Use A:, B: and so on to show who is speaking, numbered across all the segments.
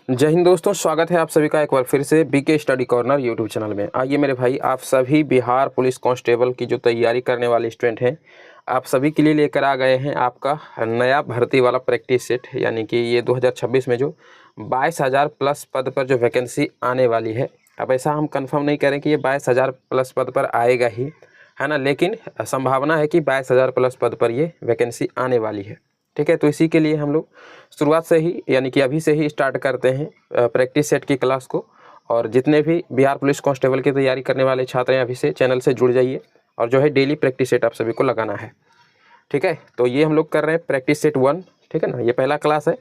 A: जय हिंद दोस्तों, स्वागत है आप सभी का एक बार फिर से BK study corner YouTube channel में। आइए मेरे भाई, आप सभी बिहार पुलिस कांस्टेबल की जो तैयारी करने वाले स्टूडेंट हैं, आप सभी के लिए लेकर आ गए हैं आपका नया भर्ती वाला प्रैक्टिस सेट। यानी कि ये 2026 में जो 22,000 प्लस पद पर जो वैकेंसी आने वाली है। अब ऐसा हम कंफर्म नहीं करें कि ये 22,000 प्लस पद पर आएगा ही, है ना, लेकिन संभावना है कि 22,000 प्लस पद पर ये वैकेंसी आने वाली है। ठीक है, तो इसी के लिए हम लोग शुरुआत से ही यानी कि अभी से ही स्टार्ट करते हैं प्रैक्टिस सेट की क्लास को। और जितने भी बिहार पुलिस कांस्टेबल की तैयारी करने वाले छात्र हैं, अभी से चैनल से जुड़ जाइए और जो है डेली प्रैक्टिस सेट आप सभी को लगाना है। ठीक है, तो ये हम लोग कर रहे हैं प्रैक्टिस सेट 1। ठीक है ना, ये पहला क्लास है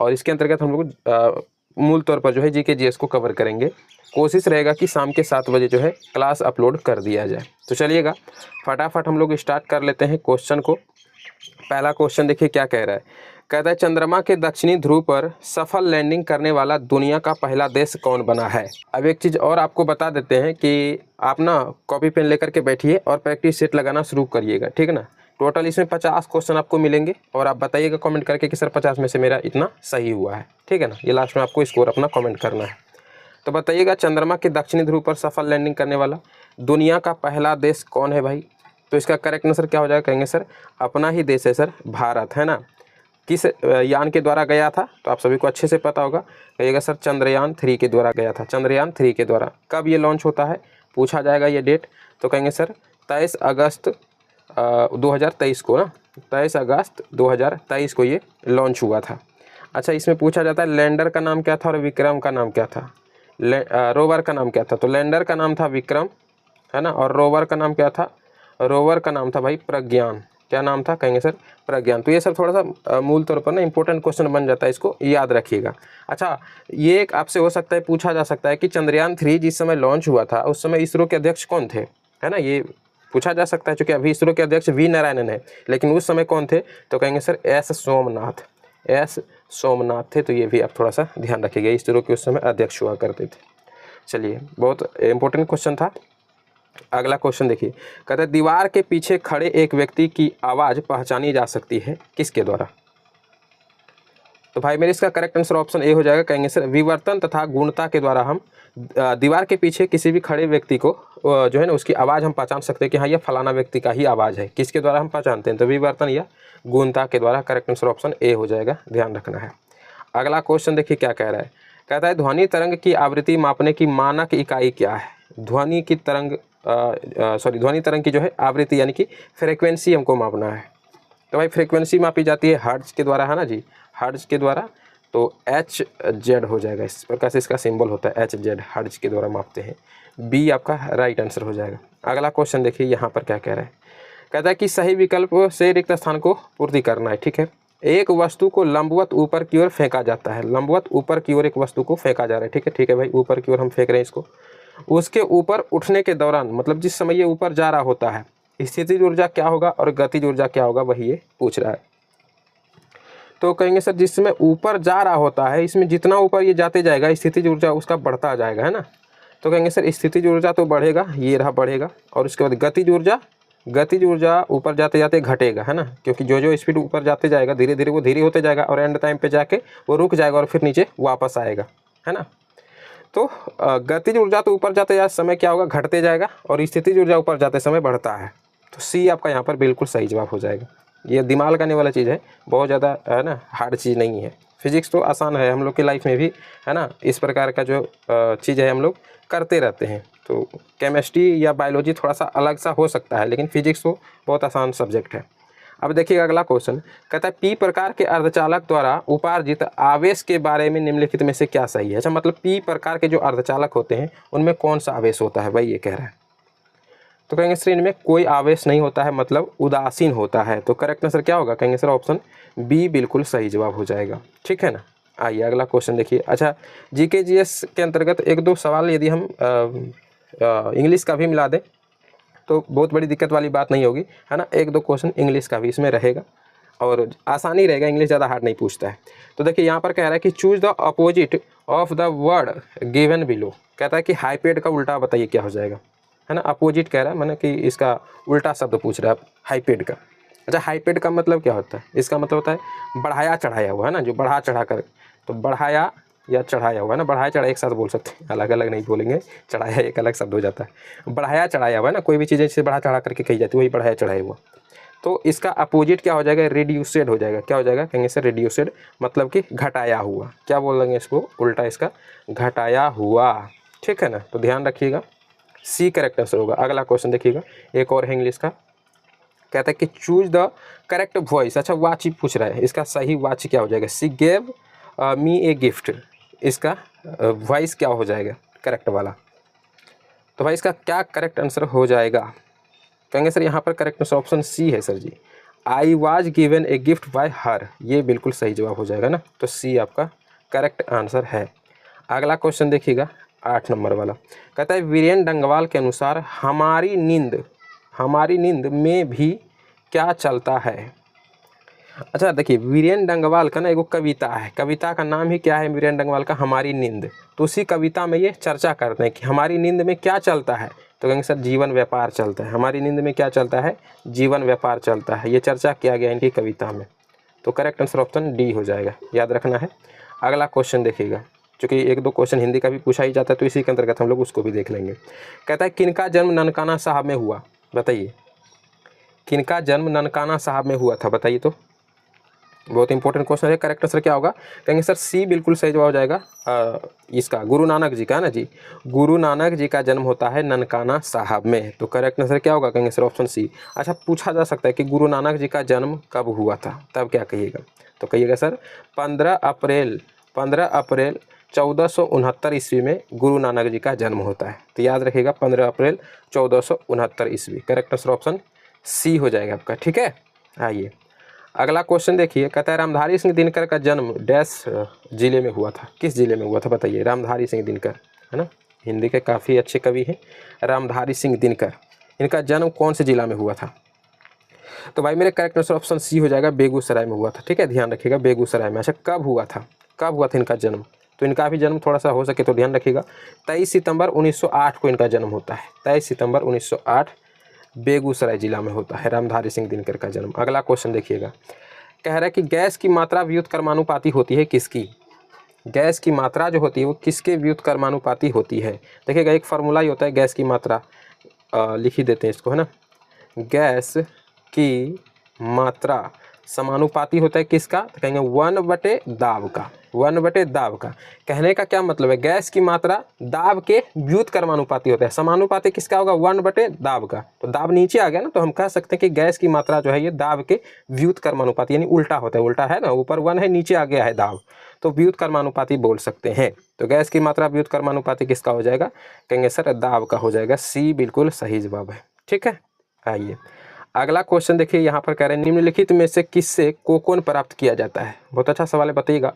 A: और इसके अंतर्गत हम लोग मूल तौर पर जो है जीके जीएस को कवर करेंगे। कोशिश रहेगा कि शाम के 7 बजे जो है क्लास अपलोड कर दिया जाए। तो चलिएगा फटाफट हम लोग स्टार्ट कर लेते हैं क्वेश्चन को। पहला क्वेश्चन देखिए क्या कह रहा है। कहता है चंद्रमा के दक्षिणी ध्रुव पर सफल लैंडिंग करने वाला दुनिया का पहला देश कौन बना है। अब एक चीज़ और आपको बता देते हैं कि आप ना कॉपी पेन लेकर के बैठिए और प्रैक्टिस सेट लगाना शुरू करिएगा। ठीक है ना, टोटल इसमें 50 क्वेश्चन आपको मिलेंगे और आप बताइएगा कमेंट करके कि सर 50 में से मेरा इतना सही हुआ है। ठीक है ना, ये लास्ट में आपको स्कोर अपना कमेंट करना है। तो बताइएगा चंद्रमा के दक्षिणी ध्रुव पर सफल लैंडिंग करने वाला दुनिया का पहला देश कौन है भाई। तो इसका करेक्ट आंसर क्या हो जाएगा, कहेंगे सर अपना ही देश है सर, भारत, है ना। किस यान के द्वारा गया था, तो आप सभी को अच्छे से पता होगा, कहिएगा सर चंद्रयान 3 के द्वारा गया था। चंद्रयान 3 के द्वारा कब ये लॉन्च होता है, पूछा जाएगा ये डेट। तो कहेंगे सर 23 अगस्त 2023 को ना, 23 अगस्त 2023 को ये लॉन्च हुआ था। अच्छा, इसमें पूछा जाता है लैंडर का नाम क्या था और विक्रम का नाम क्या था। रोवर का नाम क्या था, तो लैंडर का नाम था विक्रम, है ना, और रोवर का नाम क्या था, रोवर का नाम था भाई प्रज्ञान। क्या नाम था, कहेंगे सर प्रज्ञान। तो ये सब थोड़ा सा मूल तौर पर ना इंपॉर्टेंट क्वेश्चन बन जाता है, इसको याद रखिएगा। अच्छा, ये एक आपसे हो सकता है, पूछा जा सकता है कि चंद्रयान 3 जिस समय लॉन्च हुआ था उस समय इसरो के अध्यक्ष कौन थे, है ना, ये पूछा जा सकता है। चूँकि अभी इसरो के अध्यक्ष वी नारायणन है, लेकिन उस समय कौन थे, तो कहेंगे sir S Somnath, S Somnath थे। तो ये भी आप थोड़ा सा ध्यान रखिएगा, इसरो के उस समय अध्यक्ष हुआ करते थे। चलिए, बहुत इंपॉर्टेंट क्वेश्चन था। अगला क्वेश्चन देखिए, कहते हैं दीवार के पीछे खड़े एक व्यक्ति की आवाज़ पहचानी जा सकती है किसके द्वारा। तो भाई मेरे इसका करेक्ट आंसर ऑप्शन ए हो जाएगा, कहेंगे सर विवर्तन तथा गुणता के द्वारा हम दीवार के पीछे किसी भी खड़े व्यक्ति को जो है ना उसकी आवाज़ हम पहचान सकते हैं कि हाँ ये फलाना व्यक्ति का ही आवाज़ है। किसके द्वारा हम पहचानते हैं, तो विवर्तन या गुणता के द्वारा। करेक्ट आंसर ऑप्शन ए हो जाएगा, ध्यान रखना है। अगला क्वेश्चन देखिए क्या कह रहा है। कहता है ध्वनि तरंग की आवृत्ति मापने की मानक इकाई क्या है। ध्वनि की तरंग ध्वनि तरंग की जो है आवृत्ति यानी कि फ्रीक्वेंसी हमको मापना है। तो भाई फ्रीक्वेंसी मापी जाती है हर्ट्ज के द्वारा, है ना जी, हर्ट्ज के द्वारा। तो एच जेड हो जाएगा, इस प्रकार से इसका सिंबल होता है एच जेड, हर्ट्ज के द्वारा मापते हैं। बी आपका राइट आंसर हो जाएगा। अगला क्वेश्चन देखिए यहाँ पर क्या कह रहा है। कहता है कि सही विकल्प से रिक्त स्थान को पूर्ति करना है। ठीक है, एक वस्तु को लंबवत ऊपर की ओर फेंका जाता है, लंबवत ऊपर की ओर एक वस्तु को फेंका जा रहा है। ठीक है भाई, ऊपर की ओर हम फेंक रहे हैं इसको। उसके ऊपर उठने के दौरान, मतलब जिस समय ये ऊपर जा रहा होता है, स्थितिज ऊर्जा क्या होगा और गतिज ऊर्जा क्या होगा, वही ये पूछ रहा है। तो कहेंगे सर जिस समय ऊपर जा रहा होता है, इसमें जितना ऊपर ये जाते जाएगा स्थितिज ऊर्जा उसका बढ़ता जाएगा, है ना। तो कहेंगे सर स्थितिज ऊर्जा तो बढ़ेगा, ये रहा बढ़ेगा, और उसके बाद गतिज ऊर्जा ऊपर जाते जाते घटेगा, है ना, क्योंकि जो जो स्पीड ऊपर जाते जाएगा धीरे धीरे वो धीरे होते जाएगा और एंड टाइम पे जाके वो रुक जाएगा और फिर नीचे वापस आएगा, है ना। तो गतिज ऊर्जा तो ऊपर जाते जाते समय क्या होगा, घटते जाएगा, और स्थितिज ऊर्जा ऊपर जाते समय बढ़ता है। तो सी आपका यहाँ पर बिल्कुल सही जवाब हो जाएगा। ये दिमाग लगाने वाला चीज़ है, बहुत ज़्यादा है ना हार्ड चीज़ नहीं है। फिजिक्स तो आसान है, हम लोग की लाइफ में भी, है ना, इस प्रकार का जो चीज़ है हम लोग करते रहते हैं। तो केमिस्ट्री या बायोलॉजी थोड़ा सा अलग सा हो सकता है, लेकिन फिजिक्स तो बहुत आसान सब्जेक्ट है। अब देखिएगा अगला क्वेश्चन, कहता है पी प्रकार के अर्धचालक द्वारा उपार्जित आवेश के बारे में निम्नलिखित में से क्या सही है। अच्छा, मतलब पी प्रकार के जो अर्धचालक होते हैं उनमें कौन सा आवेश होता है, भाई ये कह रहा है। तो कहेंगे सर इनमें कोई आवेश नहीं होता है, मतलब उदासीन होता है। तो करेक्ट आंसर क्या होगा, कहेंगे सर ऑप्शन बी बिल्कुल सही जवाब हो जाएगा। ठीक है ना, आइए अगला क्वेश्चन देखिए। अच्छा, जीके जीएस के अंतर्गत एक दो सवाल यदि हम इंग्लिश का भी मिला दें तो बहुत बड़ी दिक्कत वाली बात नहीं होगी, है ना। एक दो क्वेश्चन इंग्लिश का भी इसमें रहेगा और आसानी रहेगा, इंग्लिश ज़्यादा हार्ड नहीं पूछता है। तो देखिए यहाँ पर कह रहा है कि choose the opposite of the word given below. कहता है कि हाईपेड का उल्टा बताइए क्या हो जाएगा, है ना। अपोजिट कह रहा है, मैंने कि इसका उल्टा शब्द पूछ रहा है हाईपेड का। अच्छा, हाईपेड का मतलब क्या होता है, इसका मतलब होता है बढ़ाया चढ़ाया हुआ, है ना, जो बढ़ा चढ़ा कर। तो बढ़ाया या चढ़ाया हुआ है ना, बढ़ाया चढ़ाया एक साथ बोल सकते हैं, अलग अलग नहीं बोलेंगे, चढ़ाया एक अलग शब्द हो जाता है। बढ़ाया चढ़ाया हुआ है ना, कोई भी चीज़ जैसे बढ़ा चढ़ा करके कही जाती है, वही बढ़ाया चढ़ाया हुआ। तो इसका अपोजिट क्या हो जाएगा, रिड्यूसेड हो जाएगा। क्या हो जाएगा, कहेंगे सर रिड्यूसेड, मतलब कि घटाया हुआ। क्या बोलेंगे इसको, उल्टा इसका घटाया हुआ, ठीक है ना। तो ध्यान रखिएगा, सी करेक्ट आंसर होगा। अगला क्वेश्चन देखिएगा, एक और है इंग्लिश का, कहता है कि चूज द करेक्ट वॉइस। अच्छा वाची पूछ रहा है, इसका सही वाची क्या हो जाएगा, सी गेव मी ए गिफ्ट, इसका वॉइस क्या हो जाएगा करेक्ट वाला। तो भाई इसका क्या करेक्ट आंसर हो जाएगा, कहेंगे सर यहाँ पर करेक्ट आंसर ऑप्शन सी है sir ji, I was given a gift by her, ये बिल्कुल सही जवाब हो जाएगा ना। तो सी आपका करेक्ट आंसर है। अगला क्वेश्चन देखिएगा 8 नंबर वाला, कहता है वीरेन डंगवाल के अनुसार हमारी नींद में भी क्या चलता है। अच्छा देखिए, वीरेन डंगवाल का ना एक कविता है, कविता का नाम ही क्या है वीरेन डंगवाल का, हमारी नींद। तो उसी कविता में ये चर्चा करते हैं कि हमारी नींद में क्या चलता है। तो कहेंगे सर जीवन व्यापार चलता है, हमारी नींद में क्या चलता है, जीवन व्यापार चलता है, ये चर्चा किया गया इनकी कविता में। तो करेक्ट आंसर ऑप्शन डी हो जाएगा, याद रखना है। अगला क्वेश्चन देखिएगा, चूँकि 1-2 क्वेश्चन हिंदी का भी पूछा ही जाता है, तो इसी के अंतर्गत हम लोग उसको भी देख लेंगे। कहता है किनका जन्म ननकाना साहब में हुआ, बताइए किनका जन्म ननकाना साहब में हुआ था, बताइए। तो बहुत इंपॉर्टेंट क्वेश्चन है। करेक्ट आंसर क्या होगा, कहेंगे सर सी बिल्कुल सही जवाब हो जाएगा। इसका गुरु नानक जी का है ना जी, गुरु नानक जी का जन्म होता है ननकाना साहब में। तो करेक्ट आंसर क्या होगा, कहेंगे सर ऑप्शन सी। अच्छा पूछा जा सकता है कि गुरु नानक जी का जन्म कब हुआ था, तब क्या कहिएगा, तो कहिएगा सर 15 अप्रैल 1469 ईस्वी में गुरु नानक जी का जन्म होता है। तो याद रखिएगा 15 अप्रैल 1469 ईस्वी, करेक्ट आंसर ऑप्शन सी हो जाएगा आपका, ठीक है। आइए अगला क्वेश्चन देखिए, कहता है रामधारी सिंह दिनकर का जन्म डैश जिले में हुआ था, किस जिले में हुआ था बताइए। रामधारी सिंह दिनकर है ना, हिंदी के काफ़ी अच्छे कवि हैं रामधारी सिंह दिनकर, इनका जन्म कौन से जिला में हुआ था। तो भाई मेरे करेक्ट आंसर ऑप्शन सी हो जाएगा, बेगूसराय में हुआ था, ठीक है, ध्यान रखिएगा बेगूसराय में। अच्छा कब हुआ था इनका जन्म, तो इनका भी जन्म थोड़ा सा हो सके तो ध्यान रखिएगा 23 सितंबर 1908 को इनका जन्म होता है। 23 सितंबर 1908 बेगूसराय जिला में होता है रामधारी सिंह दिनकर का जन्म। अगला क्वेश्चन देखिएगा, कह रहा है कि गैस की मात्रा व्युत्क्रमानुपाती होती है किसकी, गैस की मात्रा जो होती है वो किसके व्युत्क्रमानुपाती होती है। देखिएगा एक फार्मूला ही होता है गैस की मात्रा, लिख ही देते हैं इसको है ना, गैस की मात्रा समानुपाती होता है किसका, तो कहेंगे 1/दाब का, 1/दाब का। कहने का क्या मतलब है, गैस की मात्रा दाब के व्युत्क्रमानुपाती होता है, समानुपाती किसका होगा 1/दाब का। तो दाब नीचे आ गया ना, तो हम कह सकते हैं कि गैस की मात्रा जो है ये दाब के व्युत्क्रमानुपाती, यानी उल्टा होता है, उल्टा है ना, ऊपर 1 है नीचे आ गया है दाब, तो व्युत्क्रमानुपाती बोल सकते हैं। तो गैस की मात्रा व्युत्क्रमानुपाती किसका हो जाएगा, कहेंगे सर दाब का हो जाएगा, सी बिल्कुल सही जवाब है, ठीक है। आइए अगला क्वेश्चन देखिए, यहाँ पर कह रहे हैं निम्नलिखित में से किससे कोकोन प्राप्त किया जाता है। बहुत अच्छा सवाल है, बताइएगा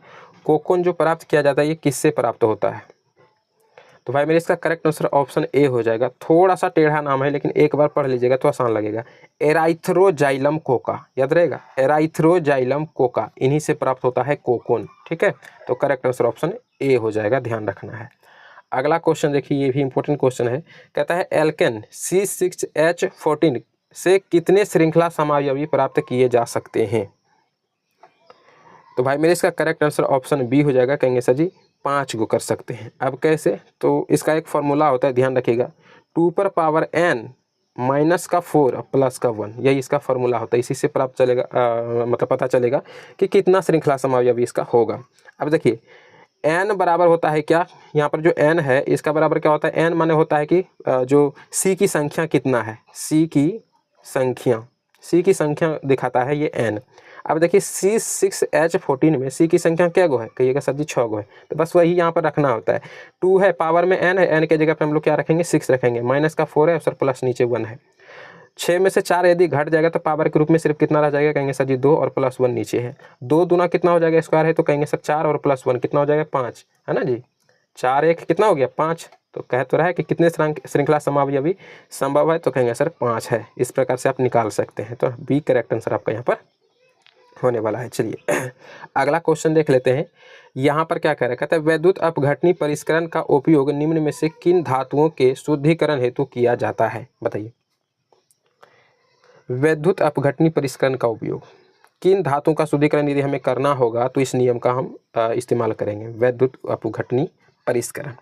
A: कोकोन जो प्राप्त किया जाता है ये किससे प्राप्त होता है। तो भाई मेरे इसका करेक्ट आंसर ऑप्शन ए हो जाएगा। थोड़ा सा टेढ़ा नाम है लेकिन एक बार पढ़ लीजिएगा तो आसान लगेगा, एराइथ्रोजाइलम कोका, याद रहेगा एराइथ्रोजाइलम कोका, इन्हीं से प्राप्त होता है कोकोन, ठीक है। तो करेक्ट आंसर ऑप्शन ए हो जाएगा, ध्यान रखना है। अगला क्वेश्चन देखिए, ये भी इंपॉर्टेंट क्वेश्चन है, कहता है एल्केन C6H14 से कितने श्रृंखला समावयवी प्राप्त किए जा सकते हैं। तो भाई मेरे इसका करेक्ट आंसर ऑप्शन बी हो जाएगा, कहेंगे सर जी 5 को कर सकते हैं। अब कैसे, तो इसका एक फॉर्मूला होता है, ध्यान रखिएगा 2n -4 + 1, यही इसका फॉर्मूला होता है, इसी से प्राप्त चलेगा मतलब पता चलेगा कि कितना श्रृंखला समावयवी इसका होगा। अब देखिए n बराबर होता है क्या, यहाँ पर जो n है इसका बराबर क्या होता है, n माने होता है कि जो c की संख्या कितना है, c की संख्या दिखाता है ये n। अब देखिए C6H14 में c की संख्या क्या गो है, कहिएगा सर जी 6 गो है, तो बस वही यहाँ पर रखना होता है। 2 है, पावर में n है, n के जगह पे हम लोग क्या रखेंगे 6 रखेंगे, -4 है और सर प्लस नीचे 1 है। 6 में से 4 यदि घट जाएगा तो पावर के रूप में सिर्फ कितना रह जाएगा, कहेंगे सर जी 2 और +1 नीचे है। 2 दूना कितना हो जाएगा, स्क्वायर है, तो कहेंगे सर 4 और +1 कितना हो जाएगा 5, है ना जी, 4 1 कितना हो गया 5। तो कह तो रहा है कि कितने श्रृंखला समावयवी संभव है, तो कहेंगे सर 5 है। इस प्रकार से आप निकाल सकते हैं, तो बी करेक्ट आंसर आपका यहाँ पर होने वाला है। चलिए अगला क्वेश्चन देख लेते हैं, यहाँ पर क्या कह रहा है, कहता है वैद्युत अपघटनी परिष्करण का उपयोग निम्न में से किन धातुओं के शुद्धिकरण हेतु किया जाता है, बताइए। वैद्युत अपघटनी परिष्करण का उपयोग किन धातुओं का शुद्धिकरण यदि हमें करना होगा तो इस नियम का हम इस्तेमाल करेंगे, वैद्युत अपघटनी परिष्करण।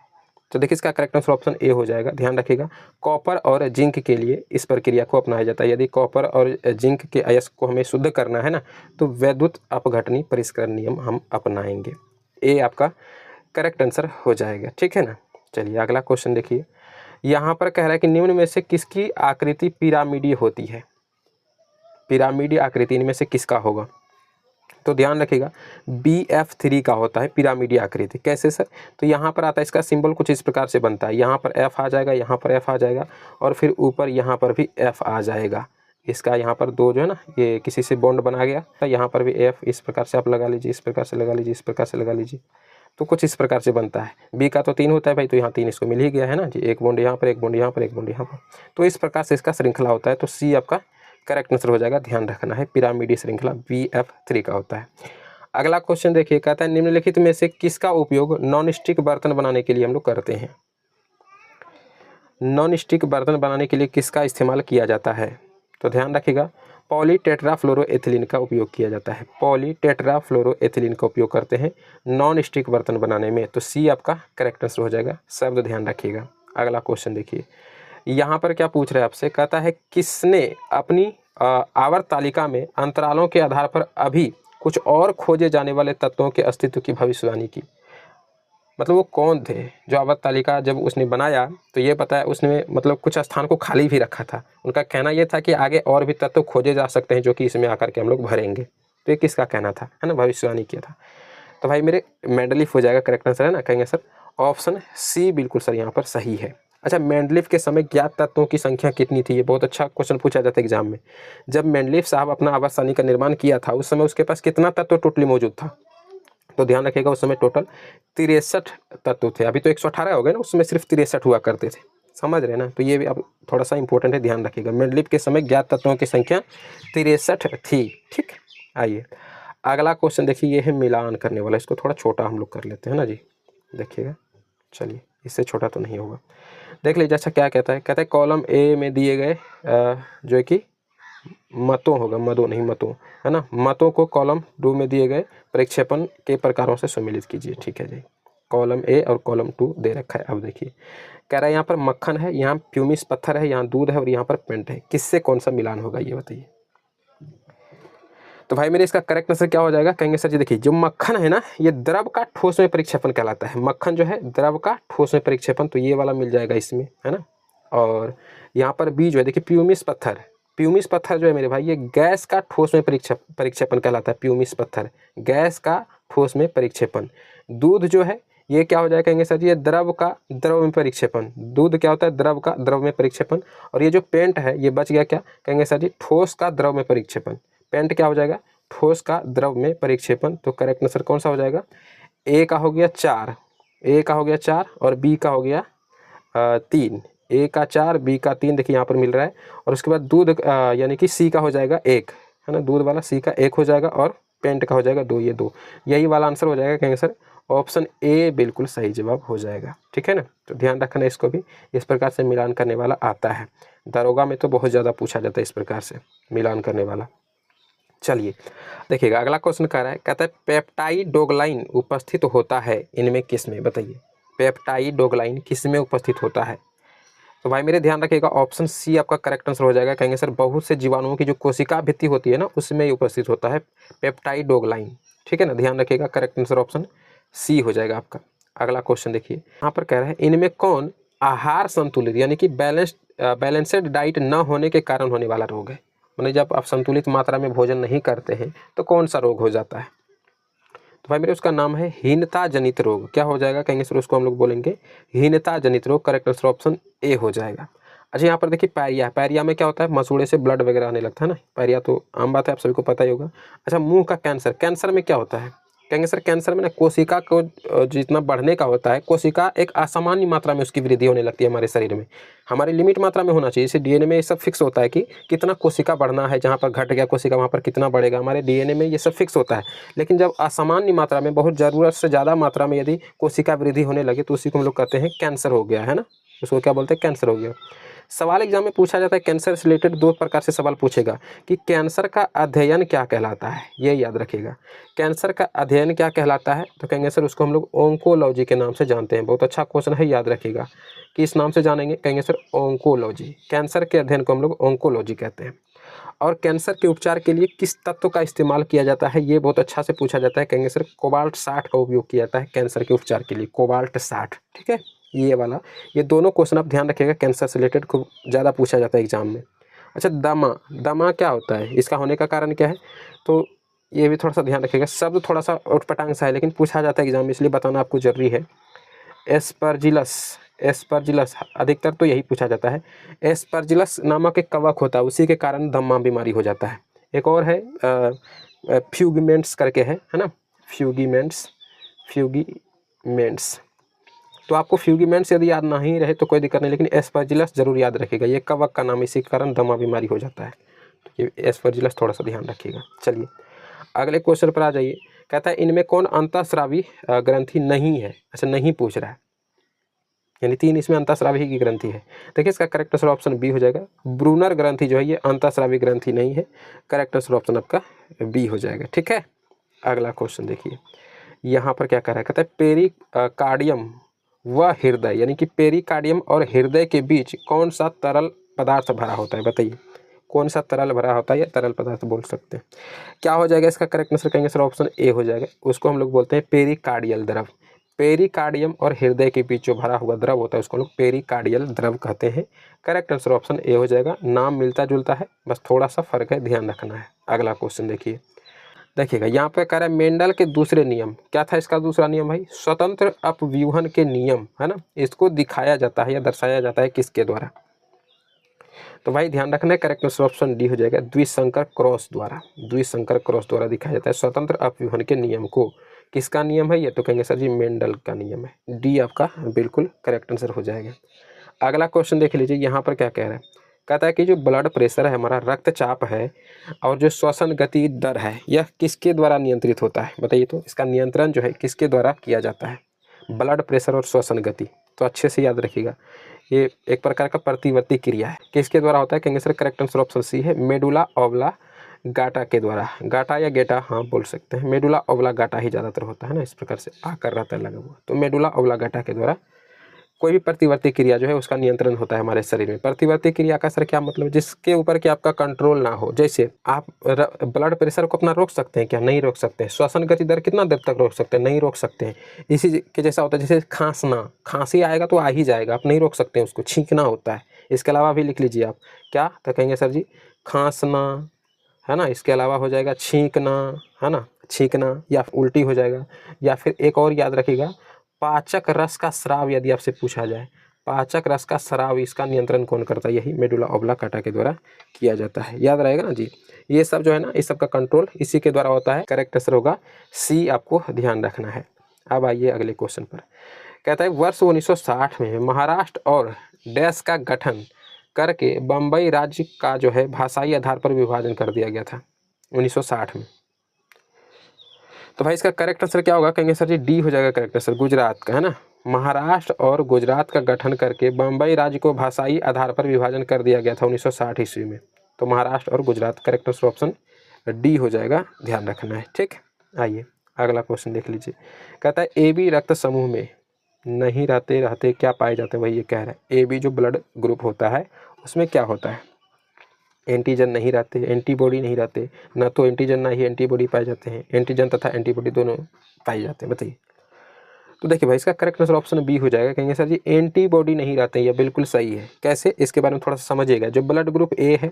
A: तो देखिए इसका करेक्ट आंसर ऑप्शन ए हो जाएगा। ध्यान रखिएगा, कॉपर और जिंक के लिए इस प्रक्रिया को अपनाया जाता है। यदि कॉपर और जिंक के अयस्क को हमें शुद्ध करना है ना, तो वैद्युत अपघटनी परिष्करण नियम हम अपनाएंगे। ए आपका करेक्ट आंसर हो जाएगा, ठीक है ना। चलिए अगला क्वेश्चन देखिए, यहाँ पर कह रहा है कि निम्न में से किसकी आकृति पिरामिडीय होती है। पिरामिडीय आकृति इनमें से किसका होगा? तो ध्यान रखिएगा BF3 का होता है पिरामिडीय आकृति। कैसे सर? तो यहाँ पर आता है, इसका सिंबल कुछ इस प्रकार से बनता है, यहाँ पर F आ जाएगा, यहाँ पर F आ जाएगा और फिर ऊपर यहाँ पर भी F आ जाएगा। इसका यहाँ पर दो जो है ना, ये किसी से बॉन्ड बना गया, तो यहाँ पर भी F इस प्रकार से आप लगा लीजिए, इस प्रकार से लगा लीजिए, इस प्रकार से लगा लीजिए, तो कुछ इस प्रकार से बनता है। B का तो 3 होता है भाई, तो यहाँ 3 इसको मिल ही गया है ना जी, एक बॉन्ड यहाँ पर, एक बॉन्ड यहाँ पर, एक बॉन्ड यहाँ पर, तो इस प्रकार से इसका श्रृंखला होता है। तो C आपका करेक्ट आंसर हो जाएगा। ध्यान रखना है, पिरामिडीय श्रृंखला BF3 का होता है। अगला क्वेश्चन देखिए, कहता है निम्नलिखित में से किसका उपयोग नॉन स्टिक बर्तन बनाने के लिए हम लोग करते हैं। नॉन स्टिक बर्तन बनाने के लिए किसका इस्तेमाल किया जाता है? तो ध्यान रखिएगा, पॉलीटेट्राफ्लोरोएथिलीन का उपयोग किया जाता है। पॉलीटेट्राफ्लोरोएथिलीन का उपयोग करते हैं नॉन स्टिक बर्तन बनाने में। तो सी आपका करेक्ट आंसर हो जाएगा। शब्द ध्यान रखिएगा। अगला क्वेश्चन देखिए, यहाँ पर क्या पूछ रहा है आपसे, कहता है किसने अपनी आवर्त तालिका में अंतरालों के आधार पर अभी कुछ और खोजे जाने वाले तत्वों के अस्तित्व की भविष्यवाणी की। मतलब वो कौन थे जो आवर्त तालिका जब उसने बनाया तो ये पता है उसने मतलब कुछ स्थान को खाली भी रखा था। उनका कहना ये था कि आगे और भी तत्व खोजे जा सकते हैं जो कि इसमें आकर के हम लोग भरेंगे। तो ये किसका कहना था, है ना, भविष्यवाणी किया था। तो भाई मेरे मेंडलीफ हो जाएगा करेक्ट आंसर, है ना। कहेंगे सर ऑप्शन सी बिल्कुल सर यहाँ पर सही है। अच्छा, मेंडलीफ के समय ज्ञात तत्वों की संख्या कितनी थी? ये बहुत अच्छा क्वेश्चन पूछा जाता है एग्जाम में। जब मेंडलीफ साहब अपना आवर्त सारणी का निर्माण किया था उस समय उसके पास कितना तत्व टोटली मौजूद था? तो ध्यान रखिएगा, उस समय टोटल 63 तत्व थे। अभी तो 118 हो गए ना, उसमें सिर्फ 63 हुआ करते थे। समझ रहे ना। तो ये भी अब थोड़ा सा इंपॉर्टेंट है, ध्यान रखिएगा। मेंडलीफ के समय ज्ञात तत्वों की संख्या 63 थी। ठीक, आइए अगला क्वेश्चन देखिए, ये है मिलान करने वाला। इसको थोड़ा छोटा हम लोग कर लेते हैं ना जी, देखिएगा। चलिए, इससे छोटा तो नहीं होगा। देख लीजिए। अच्छा, क्या कहता है, कहता है कॉलम ए में दिए गए जो है कि मतों होगा, मदों नहीं मतों, है ना, मतों को कॉलम 2 में दिए गए प्रक्षेपण के प्रकारों से सम्मिलित कीजिए। ठीक है जी, कॉलम ए और कॉलम 2 दे रखा है। अब देखिए, कह रहा है यहाँ पर मक्खन है, यहाँ प्यूमिस पत्थर है, यहाँ दूध है और यहाँ पर पेंट है। किससे कौन सा मिलान होगा ये बताइए। तो भाई मेरे इसका करेक्ट आंसर क्या हो जाएगा? कहेंगे सर जी देखिए, जो मक्खन है ना, ये द्रव का ठोस में परिक्षेपण कहलाता है। मक्खन जो है द्रव का ठोस में परिक्षेपण, तो ये वाला मिल जाएगा इसमें, है ना। और यहाँ पर बी जो है देखिए प्यूमिस पत्थर, प्यूमिस पत्थर जो है मेरे भाई ये गैस का ठोस में परिक्षेपण कहलाता है। प्यूमिस पत्थर गैस का ठोस में परिक्षेपण। दूध जो है ये क्या हो जाएगा? कहेंगे सर जी ये द्रव का द्रव में परिक्षेपण। दूध क्या होता है? द्रव का द्रव में परिक्षेपण। और ये जो पेंट है ये बच गया क्या? कहेंगे सर जी ठोस का द्रव में परिक्षेपण। पेंट क्या हो जाएगा? ठोस का द्रव में परिक्षेपण। तो करेक्ट आंसर कौन सा हो जाएगा? ए का हो गया 4, ए का हो गया 4 और बी का हो गया 3। ए का 4, बी का 3 देखिए यहाँ पर मिल रहा है। और उसके बाद दूध यानी कि सी का हो जाएगा 1, है ना, दूध वाला सी का 1 हो जाएगा और पेंट का हो जाएगा 2, ये 2, यही वाला आंसर हो जाएगा। कहेंगे सर ऑप्शन ए बिल्कुल सही जवाब हो जाएगा। ठीक है ना। तो ध्यान रखना, इसको भी इस प्रकार से मिलान करने वाला आता है। दरोगा में तो बहुत ज़्यादा पूछा जाता है इस प्रकार से मिलान करने वाला। चलिए देखिएगा, अगला क्वेश्चन कह रहा है, कहता है पेप्टाइडोग्लाइन उपस्थित होता है इनमें किस में? बताइए, पेप्टाइडोग्लाइन किस में उपस्थित होता है? तो भाई मेरे ध्यान रखिएगा, ऑप्शन सी आपका करेक्ट आंसर हो जाएगा। कहेंगे सर बहुत से जीवाणुओं की जो कोशिका भित्ति होती है ना, उसमें उपस्थित होता है पेप्टाइडोग्लाइन। ठीक है ना, ध्यान रखिएगा, करेक्ट आंसर ऑप्शन सी हो जाएगा आपका। अगला क्वेश्चन देखिए, यहाँ पर कह रहा है इनमें कौन आहार संतुलित यानी कि बैलेंस्ड डाइट न होने के कारण होने वाला रोग है? मतलब जब आप संतुलित मात्रा में भोजन नहीं करते हैं तो कौन सा रोग हो जाता है? तो भाई मेरे उसका नाम है हीनता जनित रोग। क्या हो जाएगा? कहेंगे सर उसको हम लोग बोलेंगे हीनता जनित रोग। करेक्ट आंसर ऑप्शन ए हो जाएगा। अच्छा, यहाँ पर देखिए पायरिया, पायरिया में क्या होता है? मसूड़े से ब्लड वगैरह आने लगता है ना, पायरिया तो आम बात है, आप सभी को पता ही होगा। अच्छा, मुंह का कैंसर, कैंसर में क्या होता है? कहेंगे सर कैंसर में ना कोशिका को जितना बढ़ने का होता है, कोशिका एक असामान्य मात्रा में उसकी वृद्धि होने लगती है हमारे शरीर में। हमारी लिमिट मात्रा में होना चाहिए। जैसे डीएनए में ये सब फिक्स होता है कि कितना कोशिका बढ़ना है, जहाँ पर घट गया कोशिका वहाँ पर कितना बढ़ेगा, हमारे डीएनए में ये सब फिक्स होता है। लेकिन जब असामान्य मात्रा में, बहुत ज़रूरत से ज़्यादा मात्रा में यदि कोशिका वृद्धि होने लगे तो उसी को हम लोग कहते हैं कैंसर हो गया, है ना। उसको क्या बोलते हैं? कैंसर हो गया। सवाल एग्जाम में पूछा जाता है कैंसर से रिलेटेड 2 प्रकार से सवाल पूछेगा कि कैंसर का अध्ययन क्या कहलाता है, ये याद रखिएगा। कैंसर का अध्ययन क्या कहलाता है, तो कहेंगे सर उसको हम लोग ओंकोलॉजी के नाम से जानते हैं। बहुत अच्छा क्वेश्चन है, याद रखिएगा कि इस नाम से जानेंगे, कहेंगे सर ओंकोलॉजी। कैंसर के अध्ययन को हम लोग ओंकोलॉजी कहते हैं। और कैंसर के उपचार के लिए किस तत्व का इस्तेमाल किया जाता है, ये बहुत अच्छा से पूछा जाता है। कहेंगे सर कोबाल्ट 60 का उपयोग किया जाता है कैंसर के उपचार के लिए, कोबाल्ट 60। ठीक है, ये वाला, ये दोनों क्वेश्चन आप ध्यान रखिएगा, कैंसर से रिलेटेड खूब ज़्यादा पूछा जाता है एग्जाम में। अच्छा, दमा, दमा क्या होता है, इसका होने का कारण क्या है, तो ये भी थोड़ा सा ध्यान रखिएगा। शब्द थोड़ा सा उटपटांग सा है, लेकिन पूछा जाता है एग्जाम में, इसलिए बताना आपको जरूरी है। एस्परजिलस, एस्परजिलस अधिकतर तो यही पूछा जाता है। एस्परजिलस नामक एक कवक होता है, उसी के कारण दमा बीमारी हो जाता है। एक और है फ्यूगिमेंट्स करके है ना, फ्यूगिमेंट्स, फ्यूगिमेंट्स। तो आपको फ्यूगिमेंट्स यदि याद नहीं रहे तो कोई दिक्कत नहीं, लेकिन एस्परजिलस जरूर याद रखिएगा, ये कवक का नाम, इसी के कारण दमा बीमारी हो जाता है। तो ये एस्परजिलस थोड़ा सा ध्यान रखिएगा। चलिए अगले क्वेश्चन पर आ जाइए। कहता है इनमें कौन अंतःस्रावी ग्रंथि नहीं है। अच्छा, नहीं पूछ रहा है, यानी 3 इसमें अंतःस्रावी की ग्रंथि है। देखिए इसका करेक्ट आंसर ऑप्शन बी हो जाएगा। ब्रूनर ग्रंथि जो है ये अंतःस्रावी ग्रंथि नहीं है, करेक्ट आंसर ऑप्शन आपका बी हो जाएगा। ठीक है, अगला क्वेश्चन देखिए यहाँ पर क्या कह रहा है। कहता है पेरिकार्डियम व हृदय, यानी कि पेरिकार्डियम और हृदय के बीच कौन सा तरल पदार्थ भरा होता है, बताइए कौन सा तरल भरा होता है, या तरल पदार्थ बोल सकते हैं। क्या हो जाएगा इसका करेक्ट आंसर, कहेंगे सर ऑप्शन ए हो जाएगा। उसको हम लोग बोलते हैं पेरिकार्डियल द्रव। पेरिकार्डियम और हृदय के बीच जो भरा हुआ द्रव होता है उसको लोग पेरिकार्डियल द्रव कहते हैं। करेक्ट आंसर ऑप्शन ए हो जाएगा। नाम मिलता जुलता है, बस थोड़ा सा फर्क है, ध्यान रखना है। अगला क्वेश्चन देखिएगा यहाँ पे कह रहा है मेंडल के दूसरे नियम, क्या था इसका दूसरा नियम भाई, स्वतंत्र अपव्यूहन के नियम, है ना। इसको दिखाया जाता है या दर्शाया जाता है किसके द्वारा, तो भाई ध्यान रखना है, करेक्ट आंसर ऑप्शन डी हो जाएगा, द्विसंकर क्रॉस द्वारा। द्विसंकर क्रॉस द्वारा दिखाया जाता है स्वतंत्र अपव्यूहन के नियम को। किसका नियम है ये, तो कहेंगे सर जी मेंडल का नियम है। डी आपका बिल्कुल करेक्ट आंसर हो जाएगा। अगला क्वेश्चन देख लीजिए यहाँ पर क्या कह रहा है। कहता है कि जो ब्लड प्रेशर है, हमारा रक्तचाप है, और जो श्वसन गति दर है, यह किसके द्वारा नियंत्रित होता है, बताइए तो इसका नियंत्रण जो है किसके द्वारा किया जाता है, ब्लड प्रेशर और श्वसन गति। तो अच्छे से याद रखिएगा, ये एक प्रकार का प्रतिवर्ती क्रिया है, किसके द्वारा होता है, कहेंगे sir correct answer option C है, मेडुला ऑब्लांगाटा के द्वारा। गाटा या गेटा हाँ बोल सकते हैं, मेडुला ऑब्लांगाटा ही ज़्यादातर होता है ना, इस प्रकार से आकर रहता है लगा हुआ, तो मेडुला ऑब्लांगाटा के द्वारा कोई भी प्रतिवर्ती क्रिया जो है उसका नियंत्रण होता है हमारे शरीर में। प्रतिवर्ती क्रिया का सर क्या मतलब, जिसके ऊपर कि आपका कंट्रोल ना हो। जैसे आप ब्लड प्रेशर को अपना रोक सकते हैं क्या, नहीं रोक सकते हैं। श्वसन गति दर कितना देर तक रोक सकते हैं, नहीं रोक सकते हैं। इसी के जैसा होता है, जैसे खांसना, खांसी आएगा तो आ ही जाएगा, आप नहीं रोक सकते हैं उसको। छींकना होता है, इसके अलावा भी लिख लीजिए आप, क्या तो कहेंगे सर जी खांसना, है ना। इसके अलावा हो जाएगा छींकना, है ना, छींकना, या उल्टी हो जाएगा। या फिर एक और याद रखिएगा, पाचक रस का स्राव यदि आपसे पूछा जाए, पाचक रस का स्राव, इसका नियंत्रण कौन करता है, यही मेडुला ऑब्लांगाटा के द्वारा किया जाता है। याद रहेगा ना जी, ये सब जो है ना, इस सब का कंट्रोल इसी के द्वारा होता है। करेक्ट आंसर होगा सी, आपको ध्यान रखना है। अब आइए अगले क्वेश्चन पर। कहता है वर्ष 1960 में महाराष्ट्र और डैश का गठन करके बम्बई राज्य का जो है भाषाई आधार पर विभाजन कर दिया गया था 1960 में। तो भाई इसका करेक्ट आंसर क्या होगा, कहेंगे सर जी डी हो जाएगा करेक्ट आंसर, गुजरात का, है ना। महाराष्ट्र और गुजरात का गठन करके बम्बई राज्य को भाषाई आधार पर विभाजन कर दिया गया था 1960 ईस्वी में। तो महाराष्ट्र और Gujarat, correct answer option D हो जाएगा, ध्यान रखना है। ठीक, आइए अगला क्वेश्चन देख लीजिए। कहता है ए बी रक्त समूह में नहीं रहते क्या पाए जाते हैं, वही ये कह रहा है। ए बी जो ब्लड ग्रुप होता है उसमें क्या होता है, एंटीजन नहीं रहते, एंटीबॉडी नहीं रहते, ना तो एंटीजन ना ही एंटीबॉडी पाए जाते हैं, एंटीजन तथा एंटीबॉडी दोनों पाए जाते हैं, बताइए। तो देखिए भाई इसका करेक्ट आंसर ऑप्शन बी हो जाएगा, कहेंगे सर जी एंटीबॉडी नहीं रहते हैं, यह बिल्कुल सही है। कैसे, इसके बारे में थोड़ा सा समझिएगा। जो ब्लड ग्रुप ए है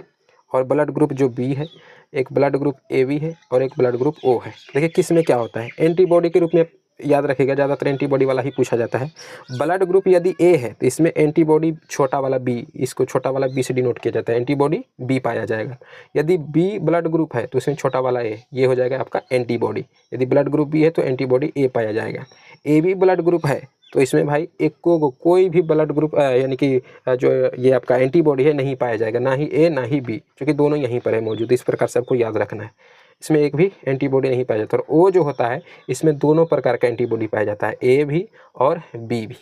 A: और ब्लड ग्रुप जो बी है, एक ब्लड ग्रुप ए बी है और एक ब्लड ग्रुप ओ है। देखिए किस में क्या होता है, एंटीबॉडी के रूप में याद रखिएगा, ज़्यादातर एंटीबॉडी वाला ही पूछा जाता है। ब्लड ग्रुप यदि ए है तो इसमें एंटीबॉडी छोटा वाला बी, इसको छोटा वाला बी से डिनोट किया जाता है, एंटीबॉडी बी पाया जाएगा। यदि बी ब्लड ग्रुप है तो इसमें छोटा वाला ए, ये हो जाएगा आपका एंटीबॉडी। यदि ब्लड ग्रुप बी है तो एंटीबॉडी ए पाया जाएगा। ए बी ब्लड ग्रुप है तो इसमें भाई कोई भी ब्लड ग्रुप यानी कि जो ये आपका एंटीबॉडी है नहीं पाया जाएगा, ना ही ए ना ही बी, क्योंकि दोनों यहीं पर है मौजूद। इस प्रकार से आपको याद रखना है, इसमें एक भी एंटीबॉडी नहीं पाया जाता। और ओ जो होता है इसमें दोनों प्रकार का एंटीबॉडी पाया जाता है, ए भी और बी भी।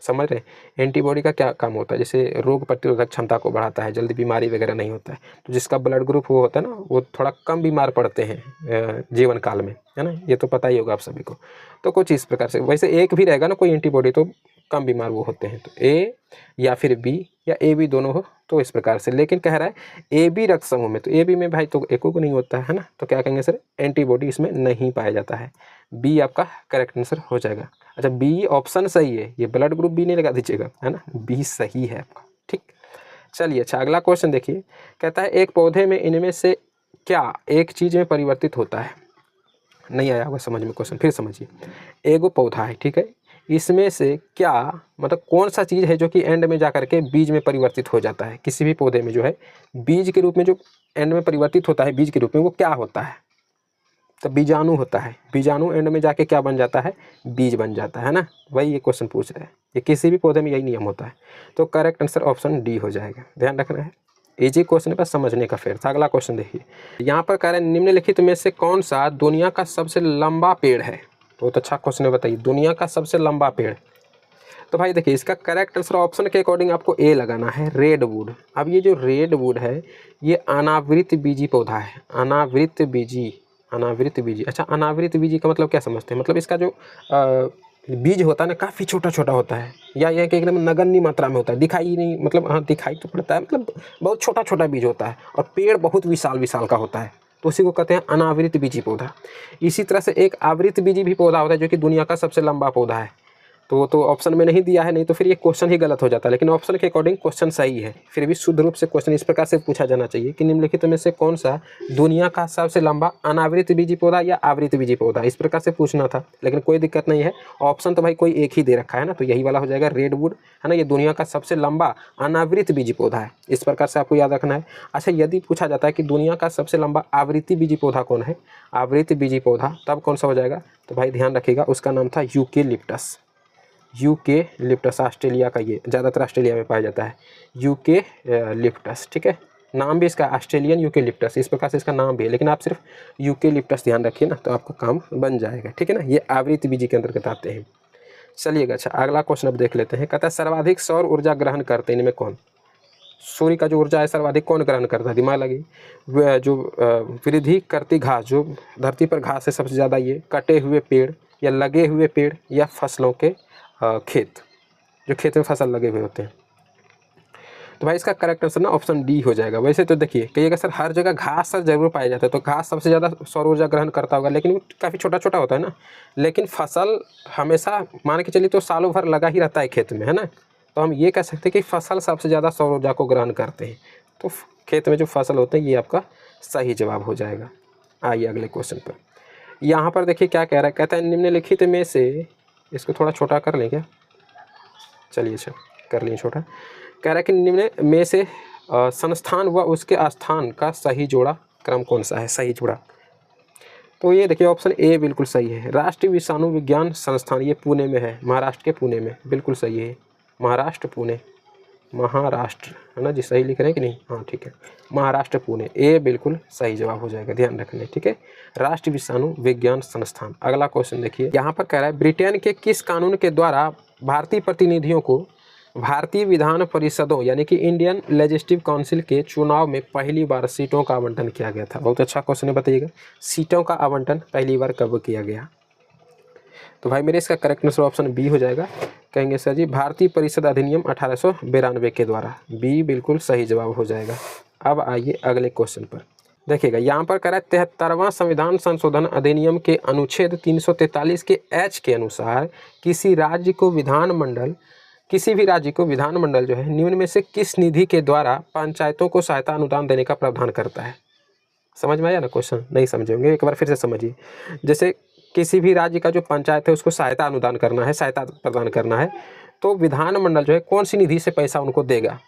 A: समझ रहे हैं। एंटीबॉडी का क्या काम होता है, जैसे रोग प्रतिरोधक क्षमता को बढ़ाता है, जल्दी बीमारी वगैरह नहीं होता है। तो जिसका ब्लड ग्रुप वो होता है ना, वो थोड़ा कम बीमार पड़ते हैं जीवन काल में, है ना, ये तो पता ही होगा आप सभी को। तो कुछ इस प्रकार से, वैसे एक भी रहेगा ना कोई एंटीबॉडी तो कम बीमार वो होते हैं। तो ए या फिर बी या ए बी दोनों हो तो इस प्रकार से। लेकिन कह रहा है ए बी रक्त समूह में, तो ए बी में भाई तो एको को नहीं होता है ना, तो क्या कहेंगे सर, एंटीबॉडी इसमें नहीं पाया जाता है। बी आपका करेक्ट आंसर हो जाएगा। अच्छा बी ऑप्शन सही है, ये ब्लड ग्रुप बी नहीं लगा दीजिएगा, है ना, बी सही है आपका। ठीक, चलिए अच्छा अगला क्वेश्चन देखिए। कहता है एक पौधे में इनमें से क्या एक चीज़ में परिवर्तित होता है। नहीं आया होगा समझ में क्वेश्चन, फिर समझिए। एगो पौधा है, ठीक है, इसमें से क्या मतलब कौन सा चीज़ है जो कि एंड में जा करके बीज में परिवर्तित हो जाता है। किसी भी पौधे में जो है बीज के रूप में जो एंड में परिवर्तित होता है बीज के रूप में, वो क्या होता है। तो बीजाणु होता है। बीजाणु एंड में जाके क्या बन जाता है, बीज बन जाता है ना, वही ये क्वेश्चन पूछ रहे हैं। ये किसी भी पौधे में यही नियम होता है। तो करेक्ट आंसर ऑप्शन डी हो जाएगा, ध्यान रखना है। इजी क्वेश्चन पर समझने का फेर था। अगला क्वेश्चन देखिए, यहाँ पर कह रहे हैं निम्नलिखित में से कौन सा दुनिया का सबसे लंबा पेड़ है। बहुत अच्छा क्वेश्चन है, बताइए दुनिया का सबसे लंबा पेड़। तो भाई देखिए इसका करेक्ट आंसर ऑप्शन के अकॉर्डिंग आपको ए लगाना है, रेडवुड। अब ये जो रेडवुड है ये अनावृत बीजी पौधा है, अनावृत बीजी, अनावृत बीजी। अच्छा अनावृत बीजी का मतलब क्या समझते हैं, मतलब इसका जो बीज होता है ना काफ़ी छोटा छोटा होता है, या यह कि एकदम नगण्य मात्रा में होता है, दिखाई नहीं, मतलब हाँ दिखाई तो पड़ता है, मतलब बहुत छोटा छोटा बीज होता है, और पेड़ बहुत विशाल विशाल का होता है, तो उसी को कहते हैं अनावृत बीजी पौधा। इसी तरह से एक आवृत बीजी भी पौधा होता है जो कि दुनिया का सबसे लंबा पौधा है। तो ऑप्शन में नहीं दिया है, नहीं तो फिर ये क्वेश्चन ही गलत हो जाता है, लेकिन ऑप्शन के अकॉर्डिंग क्वेश्चन सही है। फिर भी शुद्ध रूप से क्वेश्चन इस प्रकार से पूछा जाना चाहिए कि निम्नलिखित में से कौन सा दुनिया का सबसे लंबा अनावृत बीजी पौधा या आवृत बीजी पौधा, इस प्रकार से पूछना था। लेकिन कोई दिक्कत नहीं है, ऑप्शन तो भाई कोई एक ही दे रखा है ना, तो यही वाला हो जाएगा रेडवुड, है ना। ये दुनिया का सबसे लंबा अनावृत बीजी पौधा है, इस प्रकार से आपको याद रखना है। अच्छा यदि पूछा जाता है कि दुनिया का सबसे लंबा आवृत्ति बीजी पौधा कौन है, आवृत बीजी पौधा, तब कौन सा हो जाएगा, तो भाई ध्यान रखिएगा उसका नाम था यूकेलिप्टस। यूकेलिप्टस ऑस्ट्रेलिया का, ये ज़्यादातर ऑस्ट्रेलिया में पाया जाता है, यूकेलिप्टस। ठीक है, नाम भी इसका ऑस्ट्रेलियन यूकेलिप्टस, इस प्रकार से इसका नाम भी है, लेकिन आप सिर्फ यूकेलिप्टस ध्यान रखिए ना, तो आपका काम बन जाएगा। ठीक है ना, ये आवृत्ति बीजी के अंतर्गत आते हैं। चलिएगा अच्छा अगला क्वेश्चन अब देख लेते हैं। कहता है सर्वाधिक सौर ऊर्जा ग्रहण करते हैं इनमें कौन। सूर्य का जो ऊर्जा है सर्वाधिक कौन ग्रहण करता है, दिमाग लगी। जो वृद्धि करती घास, जो धरती पर घास है सबसे ज़्यादा, ये कटे हुए पेड़ या लगे हुए पेड़ या फसलों के खेत, जो खेत में फसल लगे हुए होते हैं। तो भाई इसका करेक्ट आंसर ना ऑप्शन डी हो जाएगा। वैसे तो देखिए कहिएगा सर हर जगह घास सर जरूर पाया जाता है, तो घास सबसे ज़्यादा सौर ऊर्जा ग्रहण करता होगा, लेकिन वो काफ़ी छोटा छोटा होता है ना। लेकिन फसल हमेशा मान के चलिए तो सालों भर लगा ही रहता है खेत में, है ना, तो हम ये कह सकते हैं कि फसल सबसे ज़्यादा सौर ऊर्जा को ग्रहण करते हैं। तो खेत में जो फसल होते हैं, ये आपका सही जवाब हो जाएगा। आइए अगले क्वेश्चन पर। यहाँ पर देखिए क्या कह रहा है, कहता है निम्नलिखित में से, इसको थोड़ा छोटा कर लें क्या, चलिए अच्छा कर लें छोटा। कह रहा है कि निम्न में से संस्थान व उसके स्थान का सही जोड़ा क्रम कौन सा है, सही जोड़ा। तो ये देखिए ऑप्शन ए बिल्कुल सही है, राष्ट्रीय विषाणु विज्ञान संस्थान, ये पुणे में है, महाराष्ट्र के पुणे में, बिल्कुल सही है। महाराष्ट्र पुणे, महाराष्ट्र है ना जी, सही लिख रहे हैं कि नहीं, हाँ ठीक है, महाराष्ट्र पुणे, ए बिल्कुल सही जवाब हो जाएगा, ध्यान रखना। ठीक है, राष्ट्रीय विषाणु विज्ञान संस्थान। अगला क्वेश्चन देखिए, यहाँ पर कह रहा है ब्रिटेन के किस कानून के द्वारा भारतीय प्रतिनिधियों को भारतीय विधान परिषदों यानी कि इंडियन लेजिस्लेटिव काउंसिल के चुनाव में पहली बार सीटों का आवंटन किया गया था। बहुत अच्छा क्वेश्चन है, बताइएगा सीटों का आवंटन पहली बार कब किया गया। तो भाई मेरे इसका करेक्ट आंसर ऑप्शन बी हो जाएगा। कहेंगे सर जी भारतीय परिषद अधिनियम 1892 के द्वारा, बी बिल्कुल सही जवाब हो जाएगा। अब आइए अगले क्वेश्चन पर देखिएगा, यहाँ पर कह रहा है 73वां संविधान संशोधन अधिनियम के अनुच्छेद 343 के एच के अनुसार किसी भी राज्य को विधानमंडल जो है निम्न में से किस निधि के द्वारा पंचायतों को सहायता अनुदान देने का प्रावधान करता है। समझ में आया ना क्वेश्चन, नहीं समझे होंगे एक बार फिर से समझिए। जैसे किसी भी राज्य का जो पंचायत है उसको सहायता अनुदान करना है, सहायता प्रदान करना है, तो विधानमंडल जो है कौन सी निधि से पैसा उनको देगा।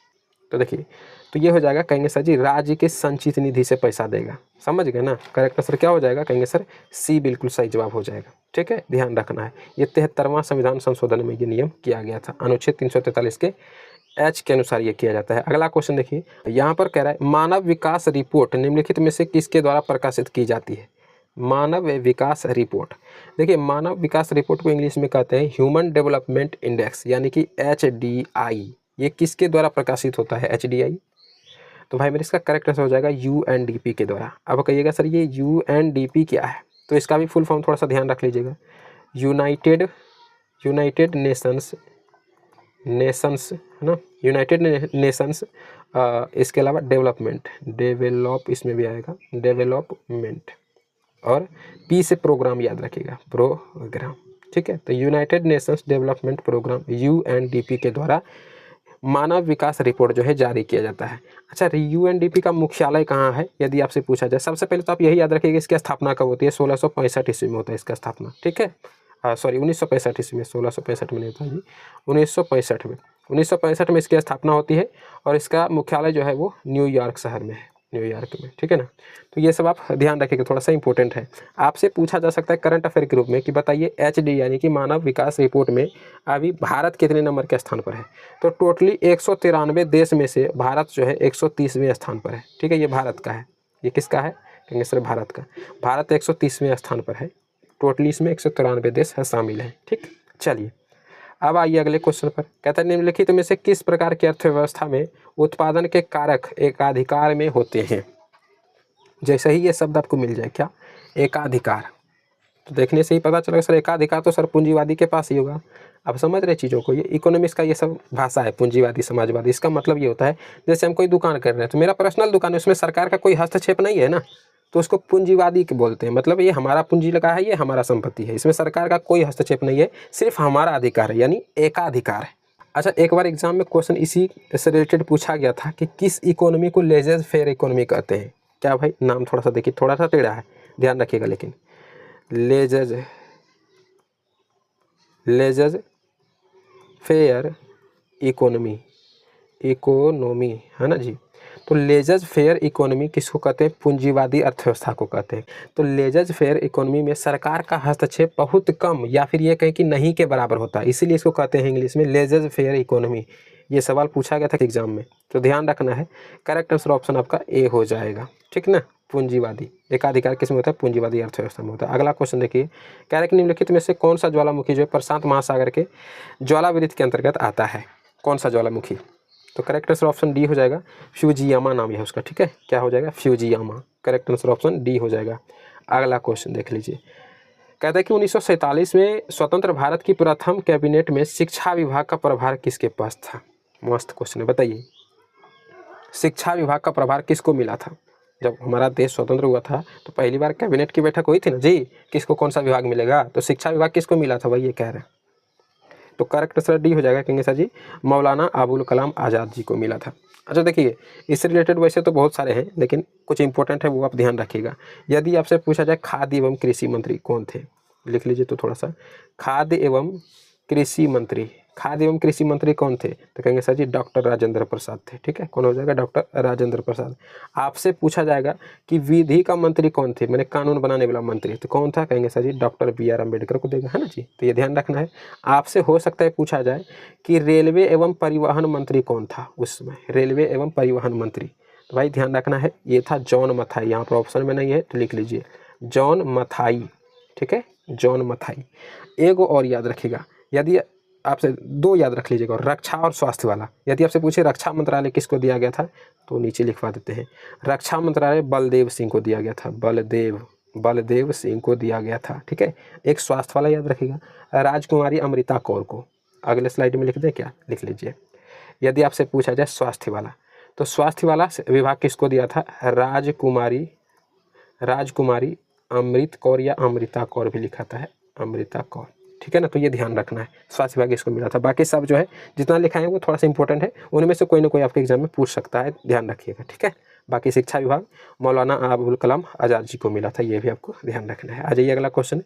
A: तो देखिए तो ये हो जाएगा, कहेंगे सर जी राज्य के संचित निधि से पैसा देगा। समझ गए ना, करेक्ट आंसर क्या हो जाएगा, कहेंगे सर सी बिल्कुल सही जवाब हो जाएगा। ठीक है, ध्यान रखना है, ये 73वां संविधान संशोधन में ये नियम किया गया था, अनुच्छेद 343 के एच के अनुसार ये किया जाता है। अगला क्वेश्चन देखिए, यहाँ पर कह रहा है मानव विकास रिपोर्ट निम्नलिखित में से किसके द्वारा प्रकाशित की जाती है। मानव विकास रिपोर्ट। देखिए मानव विकास रिपोर्ट को इंग्लिश में कहते हैं ह्यूमन डेवलपमेंट इंडेक्स यानी कि HDI। ये किसके द्वारा प्रकाशित होता है HDI? तो भाई मेरे इसका करेक्ट आंसर हो जाएगा UNDP के द्वारा। अब कहिएगा सर ये UNDP क्या है, तो इसका भी फुल फॉर्म थोड़ा सा ध्यान रख लीजिएगा। यूनाइटेड नेशंस है ना, यूनाइटेड नेशंस। इसके अलावा डेवलप इसमें भी आएगा डेवलपमेंट, और पी से प्रोग्राम याद रखिएगा, प्रोग्राम, ठीक है। तो United Nations Development Programme UNDP के द्वारा मानव विकास रिपोर्ट जो है जारी किया जाता है। अच्छा, UNDP का मुख्यालय कहाँ है यदि आपसे पूछा जाए? सबसे पहले तो आप यही याद रखिएगा इसकी स्थापना कब होती है, 1665 ईस्वी में होता है इसका स्थापना, ठीक है। सॉरी 1965 ईस्वी में, 1665 में नहीं होता जी, 1965 में इसकी स्थापना होती है, और इसका मुख्यालय जो है वो न्यूयॉर्क शहर में है, न्यूयॉर्क में, ठीक है ना। तो ये सब आप ध्यान रखिएगा, थोड़ा सा इंपॉर्टेंट है। आपसे पूछा जा सकता है करंट अफेयर के रूप में कि बताइए HD यानी कि मानव विकास रिपोर्ट में अभी भारत कितने नंबर के स्थान पर है? तो टोटली 193 देश में से भारत जो है 130वें स्थान पर है, ठीक है। ये भारत का है, ये किसका है? कहेंगे सर भारत का। भारत 130वें स्थान पर है, टोटली इसमें 193 देश शामिल हैं, ठीक। चलिए अब आइए अगले क्वेश्चन पर। कहता है निम्नलिखित में से किस प्रकार की अर्थव्यवस्था में उत्पादन के कारक एकाधिकार में होते हैं? जैसे ही ये शब्द आपको मिल जाए, क्या? एकाधिकार, तो देखने से ही पता चलेगा सर एकाधिकार तो सर पूंजीवादी के पास ही होगा। आप समझ रहे चीज़ों को, ये इकोनॉमिक्स का ये सब भाषा है, पूंजीवादी समाजवादी। इसका मतलब ये होता है जैसे हम कोई दुकान कर रहे हैं तो मेरा पर्सनल दुकान है, उसमें सरकार का कोई हस्तक्षेप नहीं है ना, तो उसको पूंजीवादी के बोलते हैं। मतलब ये हमारा पूंजी लगा है, ये हमारा संपत्ति है, इसमें सरकार का कोई हस्तक्षेप नहीं है, सिर्फ हमारा अधिकार है, यानी एकाधिकार है। अच्छा, एक बार एग्जाम में क्वेश्चन इसी से रिलेटेड पूछा गया था कि किस इकोनॉमी को लेजर फेयर इकोनॉमी कहते हैं? क्या भाई, नाम थोड़ा सा देखिए, थोड़ा सा टेढ़ा है, ध्यान रखिएगा। लेकिन लेजर फेयर इकोनॉमी है ना जी। तो लेजर फेयर इकोनॉमी किसको कहते हैं? पूंजीवादी अर्थव्यवस्था को कहते हैं। तो लेजर फेयर इकोनॉमी में सरकार का हस्तक्षेप बहुत कम या फिर ये कहें कि नहीं के बराबर होता है, इसीलिए इसको कहते हैं इंग्लिश में लेजर फेयर इकोनॉमी। ये सवाल पूछा गया था एग्जाम में, तो ध्यान रखना है। करेक्ट आंसर ऑप्शन आपका ए हो जाएगा, ठीक ना। पूंजीवादी एकाधिकार किस में होता है? पूंजीवादी अर्थव्यवस्था में होता है। अगला क्वेश्चन देखिए, कह रहे कि निम्नलिखित में से कौन सा ज्वालामुखी जो है प्रशांत महासागर के ज्वालावृत्त के अंतर्गत आता है? कौन सा ज्वालामुखी? तो करेक्ट आंसर ऑप्शन डी हो जाएगा, फ्यूजियामा नाम है उसका, ठीक है। क्या हो जाएगा? Fujiyama. Correct answer option D हो जाएगा। अगला क्वेश्चन देख लीजिए, कहता है कि 1947 में स्वतंत्र भारत की प्रथम कैबिनेट में शिक्षा विभाग का प्रभार किसके पास था? मस्त क्वेश्चन है, बताइए शिक्षा विभाग का प्रभार किसको मिला था? जब हमारा देश स्वतंत्र हुआ था तो पहली बार कैबिनेट की बैठक हुई थी ना जी, किसको कौन सा विभाग मिलेगा? तो शिक्षा विभाग किसको मिला था भाई, ये कह रहे हैं। तो करेक्ट आंसर डी हो जाएगा, कहेंगे सर जी मौलाना अबुल कलाम आज़ाद जी को मिला था। अच्छा देखिए, इससे रिलेटेड वैसे तो बहुत सारे हैं, लेकिन कुछ इंपॉर्टेंट है वो आप ध्यान रखिएगा। यदि आपसे पूछा जाए खाद्य एवं कृषि मंत्री कौन थे, लिख लीजिए तो थोड़ा सा। खाद्य एवं कृषि मंत्री कौन थे? तो कहेंगे सर जी डॉक्टर राजेंद्र प्रसाद थे, ठीक है। कौन हो जाएगा? डॉक्टर राजेंद्र प्रसाद। आपसे पूछा जाएगा कि विधि का मंत्री कौन थे, मैंने कानून बनाने वाला मंत्री, तो कौन था? कहेंगे सर जी डॉक्टर BR अम्बेडकर को देगा, है ना जी। तो ये ध्यान रखना है। आपसे हो सकता है पूछा जाए कि रेलवे एवं परिवहन मंत्री कौन था उस समय? रेलवे एवं परिवहन मंत्री, तो भाई ध्यान रखना है, ये था जॉन मथाई। यहाँ पर ऑप्शन में नहीं है तो लिख लीजिए जॉन मथाई, ठीक है, जॉन मथाई। एक और याद रखिएगा, यदि आपसे दो याद रख लीजिएगा, रक्षा और स्वास्थ्य वाला। यदि आपसे पूछे रक्षा मंत्रालय किसको दिया गया था, तो नीचे लिखवा देते हैं रक्षा मंत्रालय बलदेव सिंह को दिया गया था, बलदेव सिंह को दिया गया था, ठीक है। एक स्वास्थ्य वाला याद रखिएगा, राजकुमारी अमृता कौर को। अगले स्लाइड में लिख दें क्या? लिख लीजिए। यदि आपसे पूछा जाए स्वास्थ्य वाला, तो स्वास्थ्य वाला विभाग किसको दिया था? राजकुमारी अमृत कौर, या अमृता कौर भी लिखा था है, अमृता कौर, ठीक है ना। तो ये ध्यान रखना है, स्वास्थ्य विभाग इसको मिला था। बाकी सब जो है जितना लिखा है वो थोड़ा सा इंपॉर्टेंट है, उनमें से कोई ना कोई आपके एग्जाम में पूछ सकता है, ध्यान रखिएगा, ठीक है। बाकी शिक्षा विभाग मौलाना अबुल कलाम आज़ाद जी को मिला था, ये भी आपको ध्यान रखना है। आ जाइए अगला क्वेश्चन,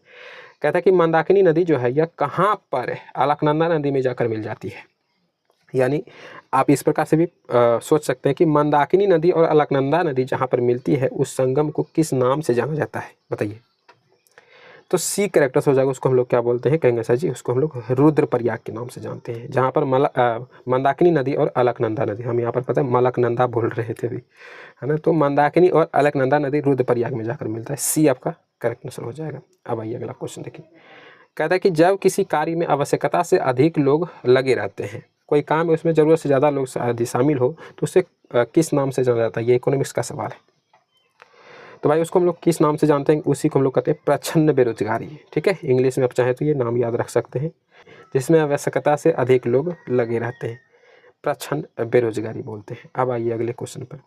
A: कहता है कि मंदाकिनी नदी जो है यह कहाँ पर अलकनंदा नदी में जाकर मिल जाती है? यानी आप इस प्रकार से भी सोच सकते हैं कि मंदाकिनी नदी और अलकनंदा नदी जहाँ पर मिलती है उस संगम को किस नाम से जाना जाता है, बताइए। तो सी करेक्टर्स हो जाएगा, उसको हम लोग क्या बोलते हैं? कहेंगे सर जी उसको हम लोग रुद्रप्रयाग के नाम से जानते हैं। जहाँ पर मंदाकिनी नदी और अलकनंदा नदी, हम यहाँ पर पता है मलकनंदा बोल रहे थे अभी, है ना। तो मंदाकिनी और अलकनंदा नदी रुद्रप्रयाग में जाकर मिलता है। सी आपका करेक्ट आंसर हो जाएगा। अब आइए अगला क्वेश्चन देखिए, कहता है कि जब किसी कार्य में आवश्यकता से अधिक लोग लगे रहते हैं, कोई काम है उसमें ज़रूरत से ज़्यादा लोग शामिल हो तो उसे किस नाम से जाना जाता है? ये इकोनॉमिक्स का सवाल है। तो भाई उसको हम लोग किस नाम से जानते हैं? उसी को हम लोग कहते हैं प्रच्छन्न बेरोजगारी। ठीक है, इंग्लिश में आप चाहें तो ये नाम याद रख सकते हैं, जिसमें आवश्यकता से अधिक लोग लगे रहते हैं, प्रच्छन्न बेरोजगारी बोलते हैं। अब आइए अगले क्वेश्चन पर, कह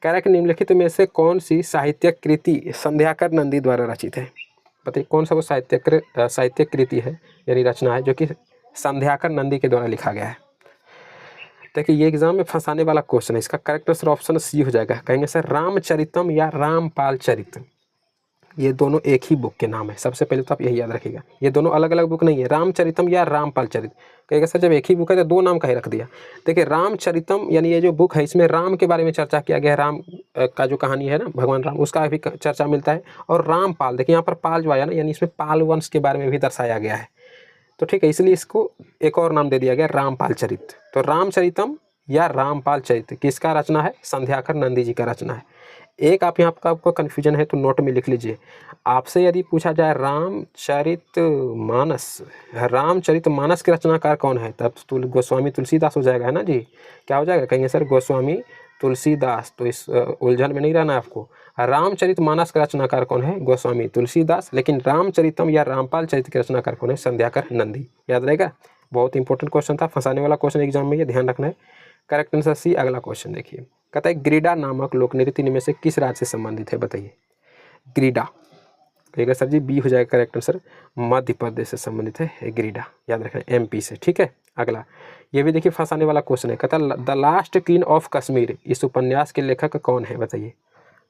A: रहा है कि निम्नलिखित में से कौन सी साहित्यिक कृति संध्याकर नंदी द्वारा रचित है? बताइए कौन सा वो साहित्यिक कृति है यानी रचना है जो कि संध्याकर नंदी के द्वारा लिखा गया है? देखिए ये एग्जाम में फंसाने वाला क्वेश्चन है, इसका करेक्ट आंसर ऑप्शन सी हो जाएगा। कहेंगे सर रामचरितम या रामपाल चरित, ये दोनों एक ही बुक के नाम है। सबसे पहले तो आप यही याद रखिएगा, ये दोनों अलग अलग बुक नहीं है, रामचरितम या रामपाल चरित। कहेगा सर जब एक ही बुक है तो दो नाम कहीं रख दिया? देखिए रामचरितम यानी ये जो बुक है इसमें राम के बारे में चर्चा किया गया है, राम का जो कहानी है ना, भगवान राम, उसका भी चर्चा मिलता है। और रामपाल, देखिए यहाँ पर पाल जो आया ना, यानी इसमें पाल वंश के बारे में भी दर्शाया गया है। तो ठीक है, इसलिए इसको एक और नाम दे दिया गया रामपाल चरित। तो रामचरितम या रामपाल चरित किसका रचना है? संध्याकर नंदी जी का रचना है। एक आप यहाँ आपको कन्फ्यूजन है तो नोट में लिख लीजिए, आपसे यदि पूछा जाए रामचरित मानस के रचनाकार कौन है, तब गोस्वामी तुलसीदास हो जाएगा, है ना जी। क्या हो जाएगा? कहेंगे सर गोस्वामी तुलसीदास। तो इस उलझन में नहीं रहना है आपको। रामचरित मानस का रचनाकार कौन है? गोस्वामी तुलसीदास। लेकिन रामचरितम या रामपाल चरित के रचनाकार कौन है? संध्याकर नंदी। याद रहेगा, बहुत इंपॉर्टेंट क्वेश्चन था, फंसाने वाला क्वेश्चन एग्जाम में, ये ध्यान रखना है। Correct answer C. अगला क्वेश्चन देखिए, कहता है ग्रीडा नामक लोक नृत्य में से किस राज्य से संबंधित है? बताइए। ग्रीडा, कहेगा सर जी बी हो जाएगा करेक्ट आंसर, मध्य प्रदेश से संबंधित है ग्रीडा। याद रखना, एमपी से। ठीक है, अगला ये भी देखिए फंसाने वाला क्वेश्चन है। कहता है the last queen of Kashmir, इस उपन्यास के लेखक कौन है? बताइए।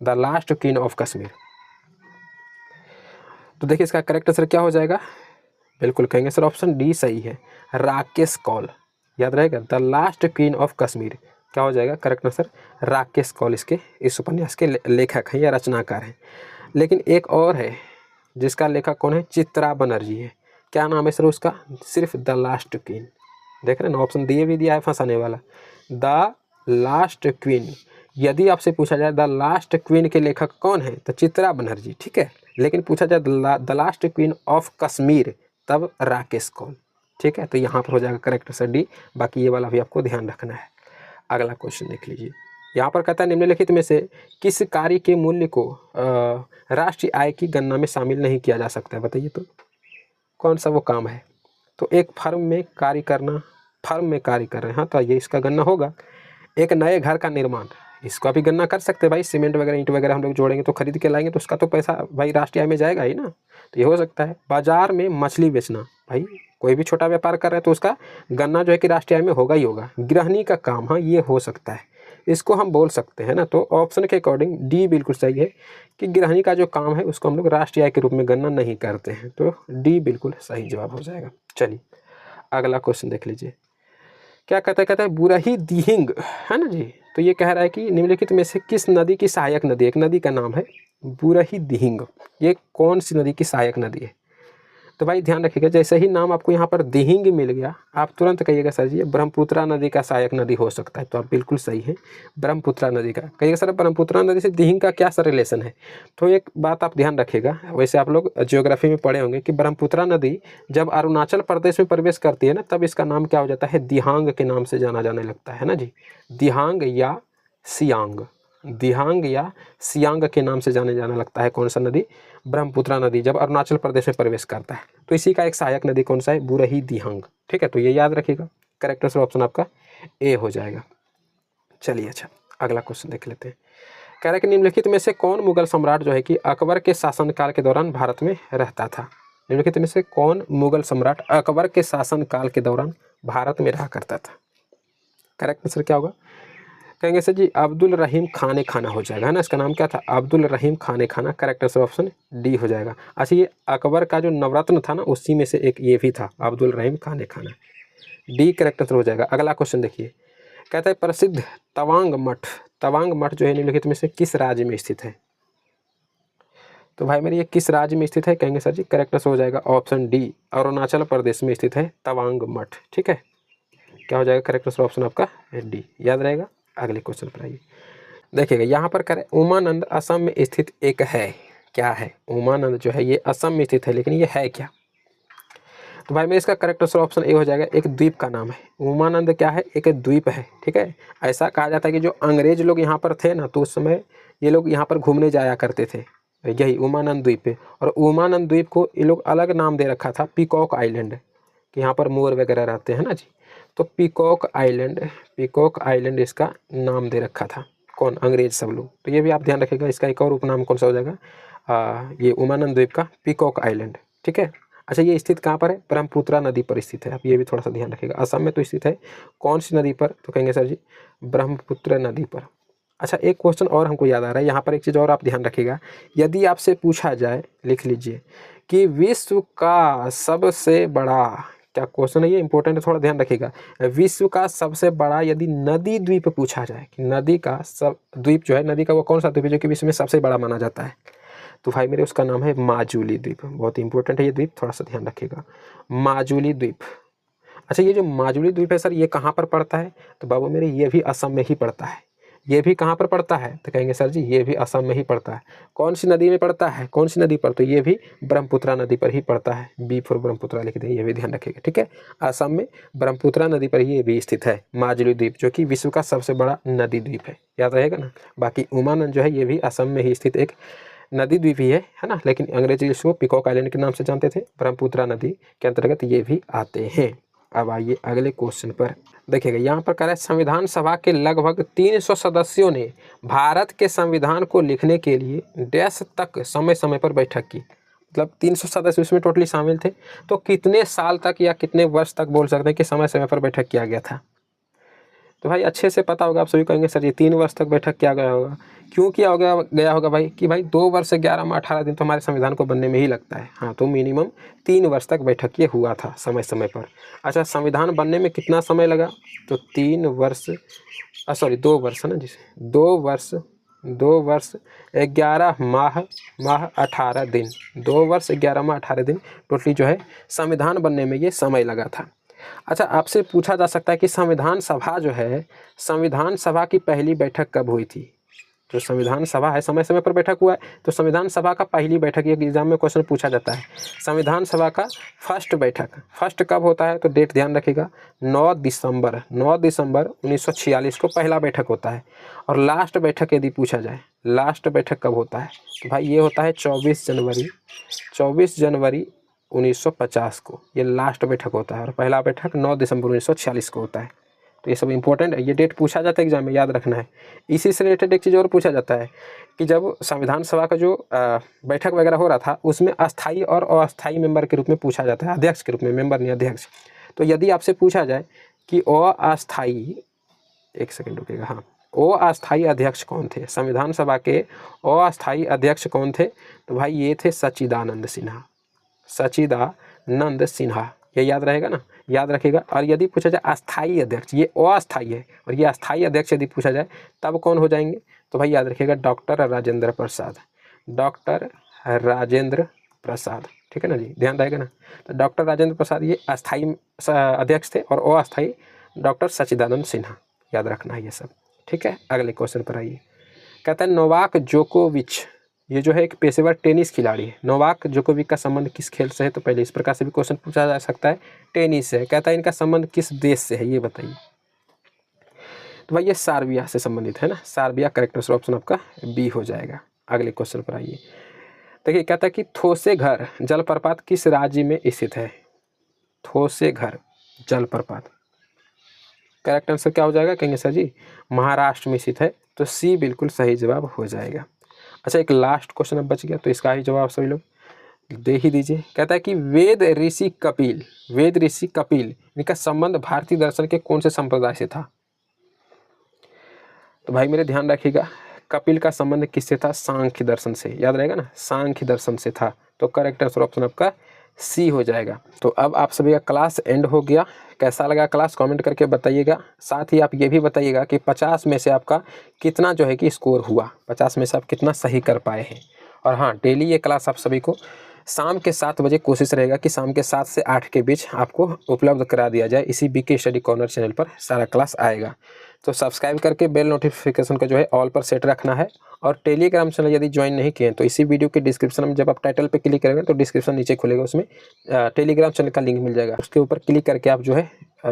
A: The last queen of Kashmir, तो देखिए इसका करेक्ट आंसर क्या हो जाएगा? बिल्कुल कहेंगे सर ऑप्शन डी सही है, राकेश कौल। याद रहेगा, the last queen of Kashmir क्या हो जाएगा करेक्ट आंसर? राकेश कौल इसके इस उपन्यास के लेखक हैं या रचनाकार हैं। लेकिन एक और है जिसका लेखक कौन है? चित्रा बनर्जी है। क्या नाम है सर उसका? सिर्फ द लास्ट क्वीन। देख रहे हैं ना, ऑप्शन दिए भी दिया है फंसाने वाला, द लास्ट क्वीन। यदि आपसे पूछा जाए द लास्ट क्वीन के लेखक कौन है तो चित्रा बनर्जी, ठीक है। लेकिन पूछा जाए the last queen of Kashmir तब राकेश कौल। ठीक है, तो यहाँ पर हो जाएगा करेक्ट आंसर डी। बाकी ये वाला भी आपको ध्यान रखना है। अगला क्वेश्चन देख लीजिए, यहाँ पर कहता है निम्नलिखित में से किस कार्य के मूल्य को राष्ट्रीय आय की गणना में शामिल नहीं किया जा सकता है? बताइए तो कौन सा वो काम है? तो एक फर्म में कार्य कर रहे हैं, हाँ, तो ये इसका गणना होगा। एक नए घर का निर्माण, इसका भी गणना कर सकते हैं भाई। सीमेंट वगैरह ईंट वगैरह हम लोग जोड़ेंगे तो खरीद के लाएंगे तो उसका तो पैसा भाई राष्ट्रीय आय में जाएगा ही ना, तो ये हो सकता है। बाजार में मछली बेचना, भाई कोई भी छोटा व्यापार कर रहे हैं तो उसका गणना जो है कि राष्ट्रीय आय में होगा ही होगा। गृहिणी का काम, हाँ ये हो सकता है, इसको हम बोल सकते हैं ना। तो ऑप्शन के अकॉर्डिंग डी बिल्कुल सही है कि गृहिणी का जो काम है उसको हम लोग राष्ट्रीय आय के रूप में गणना नहीं करते हैं, तो डी बिल्कुल सही जवाब हो जाएगा। चलिए अगला क्वेश्चन देख लीजिए, क्या कहता है बुरही दिहिंग, है ना जी। तो ये कह रहा है कि निम्नलिखित में से किस नदी की सहायक नदी, एक नदी का नाम है बुरही दिहिंग, ये कौन सी नदी की सहायक नदी है? तो भाई ध्यान रखिएगा, जैसे ही नाम आपको यहाँ पर दिहिंग मिल गया आप तुरंत कहिएगा सर जी ब्रह्मपुत्रा नदी का सहायक नदी हो सकता है। तो आप बिल्कुल सही है, ब्रह्मपुत्रा नदी का। कहिएगा सर ब्रह्मपुत्रा नदी से दिहिंग का क्या सर रिलेशन है? तो एक बात आप ध्यान रखिएगा, वैसे आप लोग ज्योग्राफी में पढ़े होंगे कि ब्रह्मपुत्रा नदी जब अरुणाचल प्रदेश में प्रवेश करती है ना, तब इसका नाम क्या हो जाता है? दिहांग के नाम से जाना जाने लगता है ना जी। दिहांग या सियांग के नाम से जाने जाने लगता है कौन सा नदी? ब्रह्मपुत्रा नदी, जब अरुणाचल प्रदेश में प्रवेश करता है। तो इसी का एक सहायक नदी कौन सा है? बुरही दिहांग। ठीक है, तो ये याद रखिएगा, करेक्ट आंसर ऑप्शन आपका ए हो जाएगा। चलिए अच्छा अगला क्वेश्चन देख लेते हैं। कह रहा है कि निम्नलिखित में से कौन मुगल सम्राट जो है कि अकबर के शासनकाल के दौरान भारत में रहता था? निम्नलिखित में से कौन मुगल सम्राट अकबर के शासनकाल के दौरान भारत में रहा करता था? करेक्ट आंसर क्या होगा? कहेंगे सर जी अब्दुल रहीम खान खाना हो जाएगा, है ना। इसका नाम क्या था? अब्दुल रहीम खान खाना। करेक्ट आंसर ऑप्शन डी हो जाएगा। अच्छा ये अकबर का जो नवरत्न था ना उसी में से एक ये भी था, अब्दुल रहीम खान खाना। डी करेक्ट आंसर हो जाएगा। अगला क्वेश्चन देखिए, कहता है प्रसिद्ध तवांग मठ जो है निम्नलिखित में से किस राज्य में स्थित है? तो भाई मेरे ये किस राज्य में स्थित है? कहेंगे सर जी करेक्ट आंसर हो जाएगा ऑप्शन डी, अरुणाचल प्रदेश में स्थित है तवांग मठ। ठीक है, क्या हो जाएगा करेक्ट आंसर ऑप्शन आपका डी, याद रहेगा। अगले क्वेश्चन पर आइए, देखिएगा यहाँ पर करें उमानंद असम में स्थित एक है, क्या है? उमानंद जो है ये असम में स्थित है, लेकिन ये है क्या? तो भाई मेरे इसका करेक्ट आंसर ऑप्शन ए हो जाएगा, एक द्वीप का नाम है। उमानंद क्या है? एक द्वीप है, ठीक है। ऐसा कहा जाता है कि जो अंग्रेज लोग यहाँ पर थे ना, तो उस समय ये लोग यहाँ पर घूमने जाया करते थे, यही उमानंद द्वीप पे। और उमानंद द्वीप को ये लोग अलग नाम दे रखा था, पीकॉक आइलैंड, कि यहाँ पर मोर वगैरह रहते हैं ना जी। तो पीकॉक आइलैंड इसका नाम दे रखा था, कौन? अंग्रेज सब लोग। तो ये भी आप ध्यान रखिएगा, इसका एक और उपनाम कौन सा हो जाएगा? ये उमानंद द्वीप का पीकॉक आइलैंड, ठीक है। अच्छा, ये स्थित कहाँ पर है? ब्रह्मपुत्रा नदी पर स्थित है। आप ये भी थोड़ा सा ध्यान रखिएगा। असम में तो स्थित है, कौन सी नदी पर? तो कहेंगे सर जी ब्रह्मपुत्र नदी पर। अच्छा, एक क्वेश्चन और हमको याद आ रहा है यहाँ पर, एक चीज़ और आप ध्यान रखिएगा। यदि आपसे पूछा जाए, लिख लीजिए, कि विश्व का सबसे बड़ा, क्या क्वेश्चन है ये? इंपॉर्टेंट है, थोड़ा ध्यान रखिएगा। विश्व का सबसे बड़ा यदि नदी द्वीप पूछा जाए, कि नदी का सब द्वीप जो है, नदी का वो कौन सा द्वीप है जो कि विश्व में सबसे बड़ा माना जाता है? तो भाई मेरे उसका नाम है माजुली द्वीप। बहुत इंपॉर्टेंट है ये द्वीप, थोड़ा सा ध्यान रखिएगा, माजुली द्वीप। अच्छा, ये जो माजुली द्वीप है सर, ये कहाँ पर पड़ता है? तो बाबू मेरे ये भी असम में ही पड़ता है। ये भी कहाँ पर पड़ता है? तो कहेंगे सर जी ये भी असम में ही पड़ता है। कौन सी नदी में पड़ता है? कौन सी नदी पर? तो ये भी ब्रह्मपुत्रा नदी पर ही पड़ता है। बी फॉर ब्रह्मपुत्रा लिख दें, ये भी ध्यान रखिएगा, ठीक है। असम में ब्रह्मपुत्रा नदी पर ही ये भी स्थित है, माजुली द्वीप, जो कि विश्व का सबसे बड़ा नदी द्वीप है, याद रहेगा ना। बाकी उमानंद जो है ये भी असम में ही स्थित एक नदी द्वीप ही है ना, लेकिन अंग्रेजी इसको पीकॉक आइलैंड के नाम से जानते थे। ब्रह्मपुत्रा नदी के अंतर्गत ये भी आते हैं। अब आइए अगले क्वेश्चन पर। देखिएगा यहाँ पर कह रहा है, संविधान सभा के लगभग 300 सदस्यों ने भारत के संविधान को लिखने के लिए डैश तक समय समय पर बैठक की। मतलब 300 सदस्य उसमें टोटली शामिल थे, तो कितने साल तक या कितने वर्ष तक बोल सकते हैं कि समय समय पर बैठक किया गया था? तो भाई अच्छे से पता होगा, आप सभी कहेंगे सर ये 3 वर्ष तक बैठक किया गया होगा। क्यों किया गया होगा भाई? कि भाई 2 वर्ष से 11 में 18 दिन तो हमारे संविधान को बनने में ही लगता है। हाँ, तो मिनिमम 3 वर्ष तक बैठक ये हुआ था समय समय पर। अच्छा, संविधान बनने में कितना समय लगा? तो 3 वर्ष, 2 वर्ष है ना जी, 2 वर्ष 11 माह 18 दिन, 2 वर्ष 11 माह 18 दिन टोटली जो है संविधान बनने में ये समय लगा था। अच्छा, आपसे पूछा जा सकता है कि संविधान सभा जो है, संविधान सभा की पहली बैठक कब हुई थी? जो संविधान सभा है समय समय पर बैठक हुआ है, तो संविधान सभा का पहली बैठक, ये एग्जाम में क्वेश्चन पूछा जाता है। संविधान सभा का फर्स्ट कब होता है? तो डेट ध्यान रखिएगा, 9 दिसंबर 1946 को पहला बैठक होता है। और लास्ट बैठक यदि पूछा जाए, लास्ट बैठक कब होता है? तो भाई ये होता है 24 जनवरी 1950 को ये लास्ट बैठक होता है, और पहला बैठक 9 दिसंबर 1946 को होता है। तो ये सब इंपॉर्टेंट है, ये डेट पूछा जाता है एग्जाम में, याद रखना है। इसी से रिलेटेड एक चीज़ और पूछा जाता है कि जब संविधान सभा का जो बैठक वगैरह हो रहा था, उसमें अस्थाई और अस्थाई मेंबर के रूप में पूछा जाता है, अध्यक्ष के रूप में, मेंबर नहीं अध्यक्ष। तो यदि आपसे पूछा जाए कि अस्थाई, एक सेकेंड रुकिएगा, हाँ, अस्थाई अध्यक्ष कौन थे? संविधान सभा के अस्थाई अध्यक्ष कौन थे? तो भाई ये थे सच्चिदानंद सिन्हा, ये याद रहेगा ना, याद रखिएगा। और यदि पूछा जाए अस्थाई अध्यक्ष, ये अस्थाई है, और ये अस्थाई अध्यक्ष यदि पूछा जाए तब कौन हो जाएंगे? तो भाई याद रखिएगा डॉक्टर राजेंद्र प्रसाद, ठीक है ना जी, ध्यान रहेगा ना। तो डॉक्टर राजेंद्र प्रसाद ये अस्थाई अध्यक्ष थे, और अस्थाई डॉक्टर सच्चिदानंद सिन्हा, याद रखना है ये सब, ठीक है। अगले क्वेश्चन पर आइए। कहता है नोवाक जोकोविच, ये जो है एक पेशेवर टेनिस खिलाड़ी है। नोवाक जोकोविच का संबंध किस खेल से है? तो पहले इस प्रकार से भी क्वेश्चन पूछा जा सकता है, टेनिस से। कहता है इनका संबंध किस देश से है, ये बताइए। तो भाई ये सार्बिया से संबंधित है ना, सार्बिया। करेक्ट आंसर ऑप्शन आपका बी हो जाएगा। अगले क्वेश्चन पर आइए। देखिए, कहता है कि थोसेघर जलप्रपात किस राज्य में स्थित है? थोसेघर जलप्रपात, करेक्ट आंसर क्या हो जाएगा? कहेंगे सर जी महाराष्ट्र में स्थित है, तो सी बिल्कुल सही जवाब हो जाएगा। अच्छा, एक लास्ट क्वेश्चन अब बच गया, तो इसका ही जवाब सभी लोग दे ही दीजिए। कहता है कि वेद ऋषि कपिल इनका संबंध भारतीय दर्शन के कौन से संप्रदाय से था? तो भाई मेरे ध्यान रखिएगा, कपिल का संबंध किससे था? सांख्य दर्शन से, याद रहेगा ना, सांख्य दर्शन से था। तो करेक्ट आंसर ऑप्शन आपका सी हो जाएगा। तो अब आप सभी का क्लास एंड हो गया। कैसा लगा क्लास कमेंट करके बताइएगा। साथ ही आप ये भी बताइएगा कि 50 में से आपका कितना जो है कि स्कोर हुआ, 50 में से आप कितना सही कर पाए हैं। और हाँ, डेली ये क्लास आप सभी को शाम के 7 बजे कोशिश रहेगा कि शाम के 7 से 8 के बीच आपको उपलब्ध करा दिया जाए। इसी बीके स्टडी कॉर्नर चैनल पर सारा क्लास आएगा। तो सब्सक्राइब करके बेल नोटिफिकेशन को जो है ऑल पर सेट रखना है। और टेलीग्राम चैनल यदि ज्वाइन नहीं किए तो इसी वीडियो के डिस्क्रिप्शन में जब आप टाइटल पे क्लिक करेंगे तो डिस्क्रिप्शन नीचे खुलेगा, उसमें टेलीग्राम चैनल का लिंक मिल जाएगा। उसके ऊपर क्लिक करके आप जो है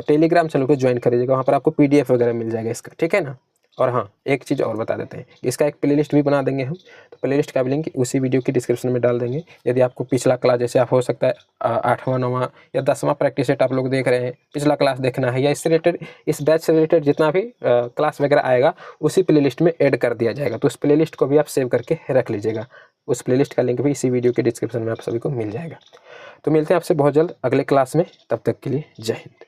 A: टेलीग्राम चैनल को ज्वाइन करिएगा। वहाँ पर आपको PDF वगैरह मिल जाएगा इसका, ठीक है ना। और हाँ, एक चीज़ और बता देते हैं, इसका एक प्लेलिस्ट भी बना देंगे हम। तो प्लेलिस्ट का भी लिंक उसी वीडियो की डिस्क्रिप्शन में डाल देंगे। यदि आपको पिछला क्लास, जैसे आप हो सकता है 8वां 9वां या 10वां प्रैक्टिस सेट आप लोग देख रहे हैं, पिछला क्लास देखना है, या इससे रिलेटेड, इस बैच से रिलेटेड जितना भी क्लास वगैरह आएगा उसी प्लेलिस्ट में ऐड कर दिया जाएगा। तो उस प्लेलिस्ट को भी आप सेव करके रख लीजिएगा। उस प्लेलिस्ट का लिंक भी इसी वीडियो के डिस्क्रिप्शन में आप सभी को मिल जाएगा। तो मिलते हैं आपसे बहुत जल्द अगले क्लास में, तब तक के लिए जय हिंद।